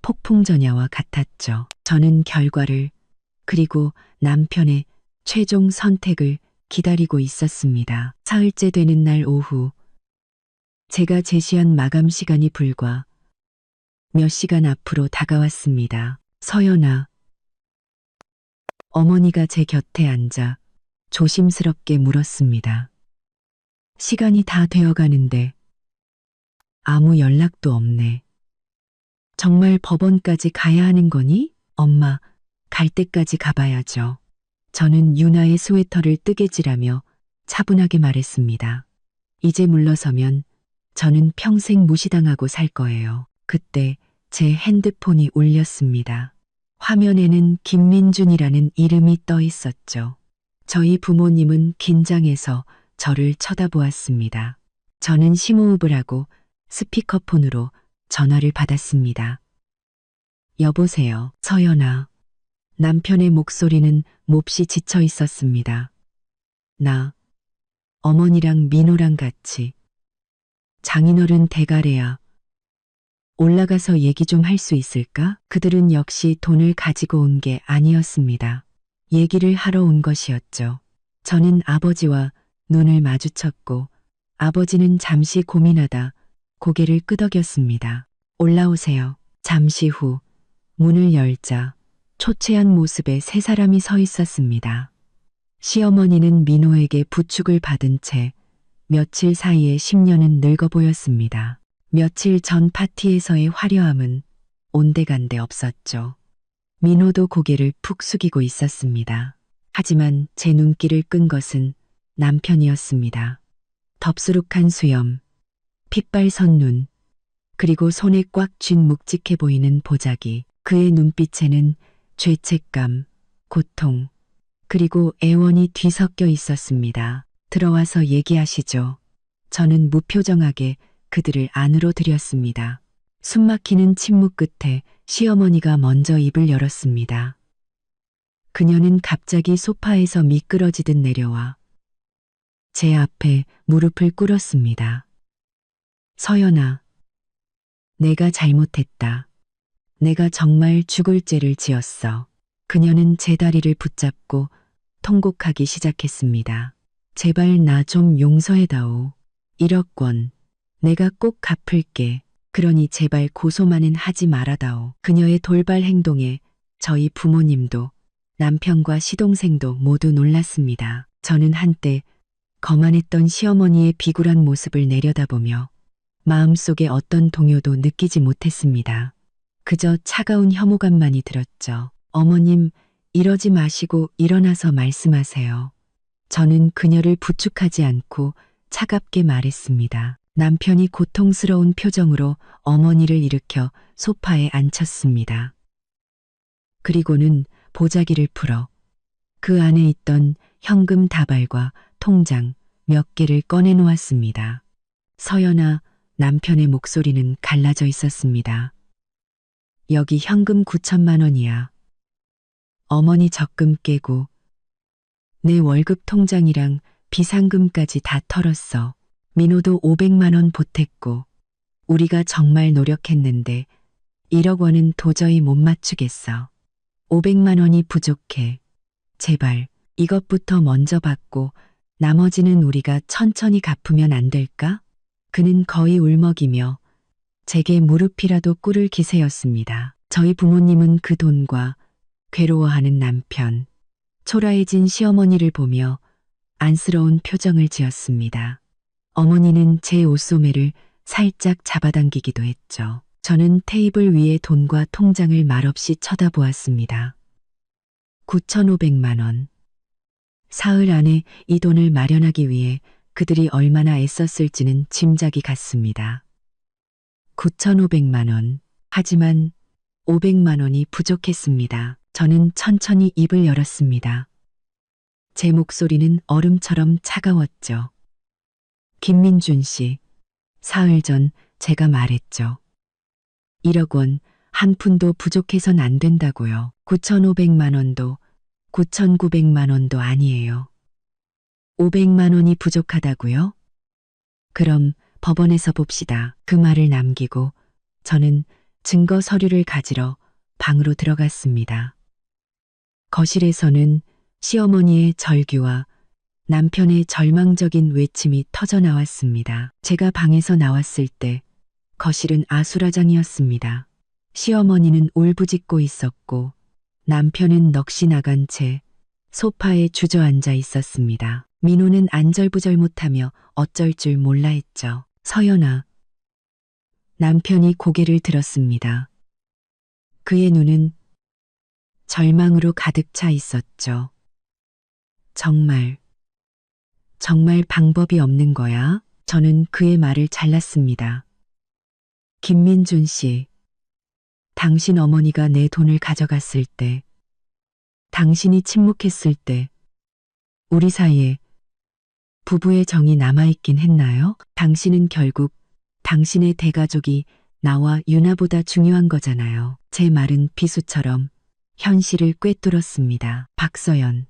폭풍전야와 같았죠. 저는 결과를 그리고 남편의 최종 선택을 기다리고 있었습니다. 사흘째 되는 날 오후 제가 제시한 마감 시간이 불과 몇 시간 앞으로 다가왔습니다. 서연아. 어머니가 제 곁에 앉아 조심스럽게 물었습니다. 시간이 다 되어가는데 아무 연락도 없네. 정말 법원까지 가야 하는 거니? 엄마, 갈 때까지 가봐야죠. 저는 유나의 스웨터를 뜨개질하며 차분하게 말했습니다. 이제 물러서면 저는 평생 무시당하고 살 거예요. 그때 제 핸드폰이 울렸습니다. 화면에는 김민준이라는 이름이 떠 있었죠. 저희 부모님은 긴장해서 저를 쳐다보았습니다. 저는 심호흡을 하고 스피커폰으로 전화를 받았습니다. 여보세요, 서연아. 남편의 목소리는 몹시 지쳐 있었습니다. 나, 어머니랑 민호랑 같이. 장인어른 대가래야. 올라가서 얘기 좀 할 수 있을까? 그들은 역시 돈을 가지고 온 게 아니었습니다. 얘기를 하러 온 것이었죠. 저는 아버지와 눈을 마주쳤고 아버지는 잠시 고민하다 고개를 끄덕였습니다. 올라오세요. 잠시 후 문을 열자 초췌한 모습의 세 사람이 서 있었습니다. 시어머니는 민호에게 부축을 받은 채 며칠 사이에 10년은 늙어 보였습니다. 며칠 전 파티에서의 화려함은 온데간데 없었죠. 민호도 고개를 푹 숙이고 있었습니다. 하지만 제 눈길을 끈 것은 남편이었습니다. 덥수룩한 수염, 핏발선 눈, 그리고 손에 꽉 쥔 묵직해 보이는 보자기. 그의 눈빛에는 죄책감, 고통, 그리고 애원이 뒤섞여 있었습니다. 들어와서 얘기하시죠. 저는 무표정하게 그들을 안으로 들였습니다. 숨막히는 침묵 끝에 시어머니가 먼저 입을 열었습니다. 그녀는 갑자기 소파에서 미끄러지듯 내려와 제 앞에 무릎을 꿇었습니다. 서연아, 내가 잘못했다. 내가 정말 죽을 죄를 지었어. 그녀는 제 다리를 붙잡고 통곡하기 시작했습니다. 제발 나 좀 용서해다오. 1억 원. 내가 꼭 갚을게. 그러니 제발 고소만은 하지 말아다오. 그녀의 돌발 행동에 저희 부모님도 남편과 시동생도 모두 놀랐습니다. 저는 한때 거만했던 시어머니의 비굴한 모습을 내려다보며 마음속에 어떤 동요도 느끼지 못했습니다. 그저 차가운 혐오감만이 들었죠. 어머님, 이러지 마시고 일어나서 말씀하세요. 저는 그녀를 부축하지 않고 차갑게 말했습니다. 남편이 고통스러운 표정으로 어머니를 일으켜 소파에 앉혔습니다. 그리고는 보자기를 풀어 그 안에 있던 현금 다발과 통장 몇 개를 꺼내 놓았습니다. 서연아, 남편의 목소리는 갈라져 있었습니다. 여기 현금 9천만 원이야. 어머니 적금 깨고 내 월급 통장이랑 비상금까지 다 털었어. 민호도 500만 원 보탰고 우리가 정말 노력했는데 1억 원은 도저히 못 맞추겠어. 500만 원이 부족해. 제발 이것부터 먼저 받고 나머지는 우리가 천천히 갚으면 안 될까? 그는 거의 울먹이며 제게 무릎이라도 꿇을 기세였습니다. 저희 부모님은 그 돈과 괴로워하는 남편, 초라해진 시어머니를 보며 안쓰러운 표정을 지었습니다. 어머니는 제 옷소매를 살짝 잡아당기기도 했죠. 저는 테이블 위에 돈과 통장을 말없이 쳐다보았습니다. 9,500만 원. 사흘 안에 이 돈을 마련하기 위해 그들이 얼마나 애썼을지는 짐작이 갔습니다. 9,500만 원. 하지만 500만 원이 부족했습니다. 저는 천천히 입을 열었습니다. 제 목소리는 얼음처럼 차가웠죠. 김민준 씨, 사흘 전 제가 말했죠. 1억 원 한 푼도 부족해선 안 된다고요. 9,500만 원도 9,900만 원도 아니에요. 500만 원이 부족하다고요? 그럼 법원에서 봅시다. 그 말을 남기고 저는 증거 서류를 가지러 방으로 들어갔습니다. 거실에서는 시어머니의 절규와 남편의 절망적인 외침이 터져 나왔습니다. 제가 방에서 나왔을 때 거실은 아수라장이었습니다. 시어머니는 울부짖고 있었고 남편은 넋이 나간 채 소파에 주저앉아 있었습니다. 민호는 안절부절 못하며 어쩔 줄 몰라 했죠. 서연아. 남편이 고개를 들었습니다. 그의 눈은 절망으로 가득 차 있었죠. 정말 방법이 없는 거야? 저는 그의 말을 잘랐습니다. 김민준 씨, 당신 어머니가 내 돈을 가져갔을 때, 당신이 침묵했을 때, 우리 사이에 부부의 정이 남아있긴 했나요? 당신은 결국 당신의 대가족이 나와 유나보다 중요한 거잖아요. 제 말은 비수처럼 현실을 꿰뚫었습니다. 박서연,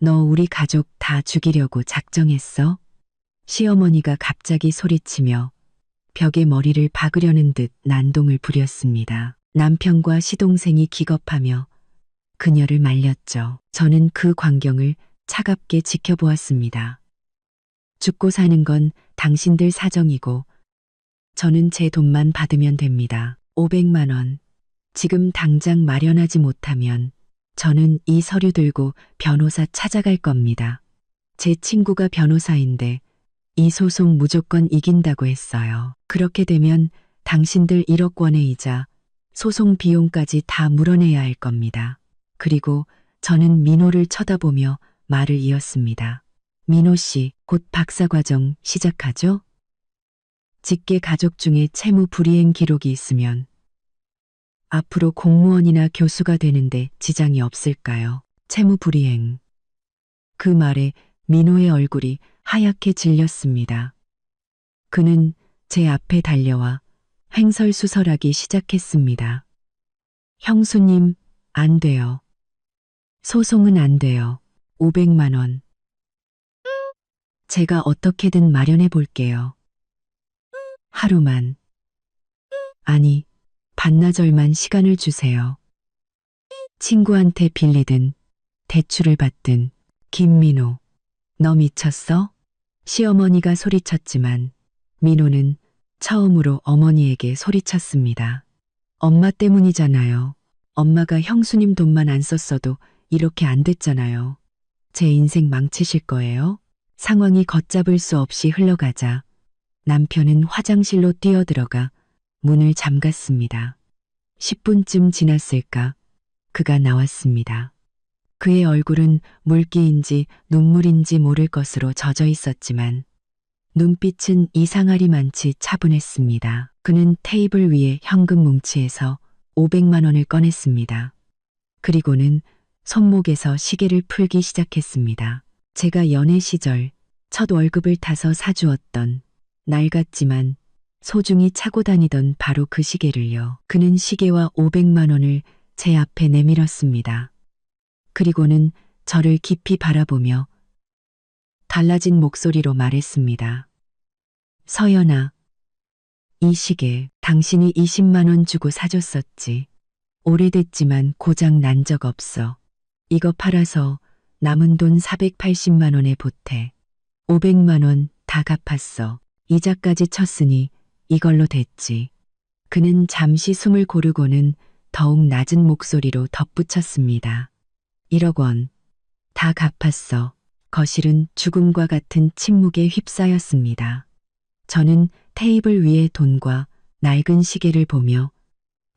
너 우리 가족 다 죽이려고 작정했어? 시어머니가 갑자기 소리치며 벽에 머리를 박으려는 듯 난동을 부렸습니다. 남편과 시동생이 기겁하며 그녀를 말렸죠. 저는 그 광경을 차갑게 지켜보았습니다. 죽고 사는 건 당신들 사정이고 저는 제 돈만 받으면 됩니다. 500만 원. 지금 당장 마련하지 못하면 저는 이 서류 들고 변호사 찾아갈 겁니다. 제 친구가 변호사인데 이 소송 무조건 이긴다고 했어요. 그렇게 되면 당신들 1억 원의 이자, 소송 비용까지 다 물어내야 할 겁니다. 그리고 저는 민호를 쳐다보며 말을 이었습니다. 민호 씨, 곧 박사과정 시작하죠? 직계 가족 중에 채무 불이행 기록이 있으면 앞으로 공무원이나 교수가 되는데 지장이 없을까요? 채무 불이행. 그 말에 민호의 얼굴이 하얗게 질렸습니다. 그는 제 앞에 달려와 횡설수설하기 시작했습니다. 형수님, 안 돼요. 소송은 안 돼요. 500만 원. 제가 어떻게든 마련해 볼게요. 하루만. 아니, 반나절만 시간을 주세요. 친구한테 빌리든 대출을 받든. 김민호, 너 미쳤어? 시어머니가 소리쳤지만 민호는 처음으로 어머니에게 소리쳤습니다. 엄마 때문이잖아요. 엄마가 형수님 돈만 안 썼어도 이렇게 안 됐잖아요. 제 인생 망치실 거예요? 상황이 걷잡을 수 없이 흘러가자 남편은 화장실로 뛰어들어가 문을 잠갔습니다. 10분쯤 지났을까 그가 나왔습니다. 그의 얼굴은 물기인지 눈물인지 모를 것으로 젖어 있었지만 눈빛은 이상하리만치 차분했습니다. 그는 테이블 위에 현금 뭉치에서 500만 원을 꺼냈습니다. 그리고는 손목에서 시계를 풀기 시작했습니다. 제가 연애 시절 첫 월급을 타서 사주었던 낡았지만 소중히 차고 다니던 바로 그 시계를요. 그는 시계와 500만 원을 제 앞에 내밀었습니다. 그리고는 저를 깊이 바라보며 달라진 목소리로 말했습니다. 서연아, 이 시계 당신이 20만 원 주고 사줬었지. 오래됐지만 고장 난 적 없어. 이거 팔아서 남은 돈 480만 원에 보태. 500만 원 다 갚았어. 이자까지 쳤으니 이걸로 됐지. 그는 잠시 숨을 고르고는 더욱 낮은 목소리로 덧붙였습니다. 1억 원 다 갚았어. 거실은 죽음과 같은 침묵에 휩싸였습니다. 저는 테이블 위의 돈과 낡은 시계를 보며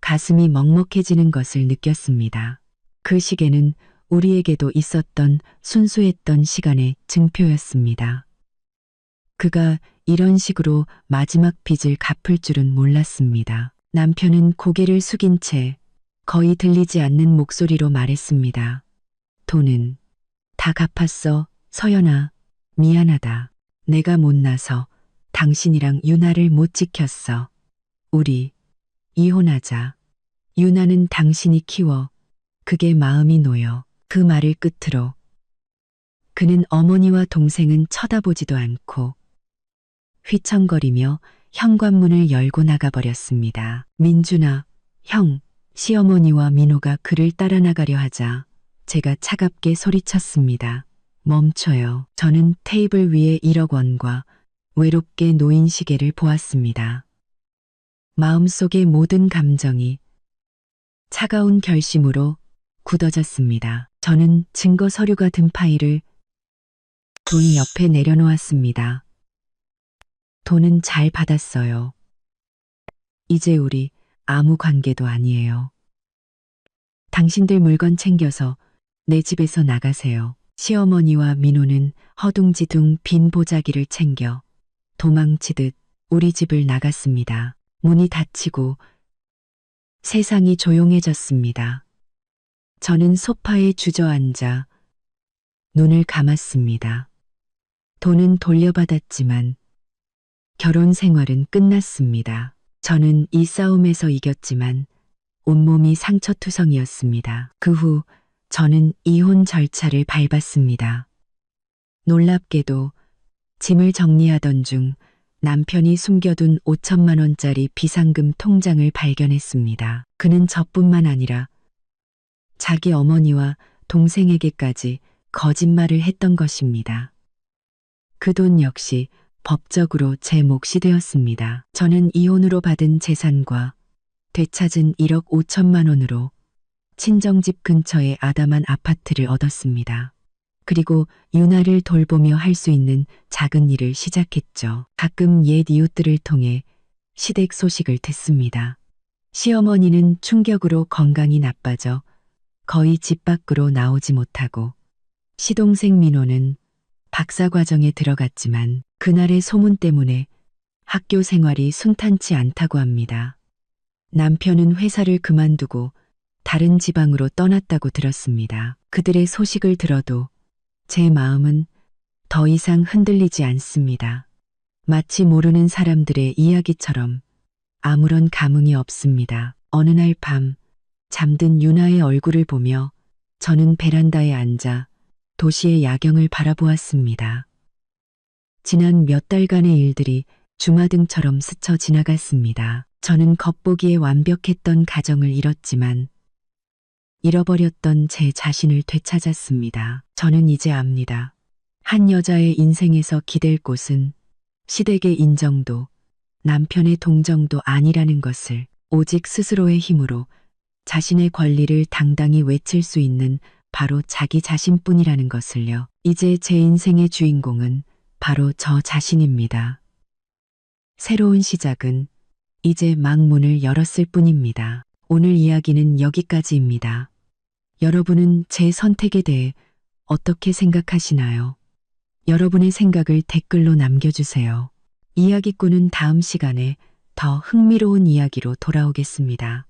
가슴이 먹먹해지는 것을 느꼈습니다. 그 시계는 우리에게도 있었던 순수했던 시간의 증표였습니다. 그가 이런 식으로 마지막 빚을 갚을 줄은 몰랐습니다. 남편은 고개를 숙인 채 거의 들리지 않는 목소리로 말했습니다. 돈은 다 갚았어, 서연아. 미안하다. 내가 못나서 당신이랑 유나를 못 지켰어. 우리 이혼하자. 유나는 당신이 키워. 그게 마음이 놓여. 그 말을 끝으로 그는 어머니와 동생은 쳐다보지도 않고 휘청거리며 현관문을 열고 나가버렸습니다. 민준아, 형, 시어머니와 민호가 그를 따라 나가려 하자 제가 차갑게 소리쳤습니다. 멈춰요. 저는 테이블 위에 1억 원과 외롭게 놓인 시계를 보았습니다. 마음속의 모든 감정이 차가운 결심으로 굳어졌습니다. 저는 증거 서류가 든 파일을 돈 옆에 내려놓았습니다. 돈은 잘 받았어요. 이제 우리 아무 관계도 아니에요. 당신들 물건 챙겨서 내 집에서 나가세요. 시어머니와 민호는 허둥지둥 빈 보자기를 챙겨 도망치듯 우리 집을 나갔습니다. 문이 닫히고 세상이 조용해졌습니다. 저는 소파에 주저앉아 눈을 감았습니다. 돈은 돌려받았지만 결혼 생활은 끝났습니다. 저는 이 싸움에서 이겼지만 온몸이 상처투성이었습니다. 그 후 저는 이혼 절차를 밟았습니다. 놀랍게도 짐을 정리하던 중 남편이 숨겨둔 5천만 원짜리 비상금 통장을 발견했습니다. 그는 저뿐만 아니라 자기 어머니와 동생에게까지 거짓말을 했던 것입니다. 그 돈 역시 법적으로 제 몫이 되었습니다. 저는 이혼으로 받은 재산과 되찾은 1억 5천만 원으로 친정집 근처의 아담한 아파트를 얻었습니다. 그리고 유나를 돌보며 할 수 있는 작은 일을 시작했죠. 가끔 옛 이웃들을 통해 시댁 소식을 듣습니다. 시어머니는 충격으로 건강이 나빠져 거의 집 밖으로 나오지 못하고 시동생 민호는 박사과정에 들어갔지만 그날의 소문 때문에 학교 생활이 순탄치 않다고 합니다. 남편은 회사를 그만두고 다른 지방으로 떠났다고 들었습니다. 그들의 소식을 들어도 제 마음은 더 이상 흔들리지 않습니다. 마치 모르는 사람들의 이야기처럼 아무런 감흥이 없습니다. 어느 날 밤 잠든 유나의 얼굴을 보며 저는 베란다에 앉아 도시의 야경을 바라보았습니다. 지난 몇 달간의 일들이 주마등처럼 스쳐 지나갔습니다. 저는 겉보기에 완벽했던 가정을 잃었지만 잃어버렸던 제 자신을 되찾았습니다. 저는 이제 압니다. 한 여자의 인생에서 기댈 곳은 시댁의 인정도 남편의 동정도 아니라는 것을, 오직 스스로의 힘으로 자신의 권리를 당당히 외칠 수 있는 바로 자기 자신뿐이라는 것을요. 이제 제 인생의 주인공은 바로 저 자신입니다. 새로운 시작은 이제 막 문을 열었을 뿐입니다. 오늘 이야기는 여기까지입니다. 여러분은 제 선택에 대해 어떻게 생각하시나요? 여러분의 생각을 댓글로 남겨주세요. 이야기꾼은 다음 시간에 더 흥미로운 이야기로 돌아오겠습니다.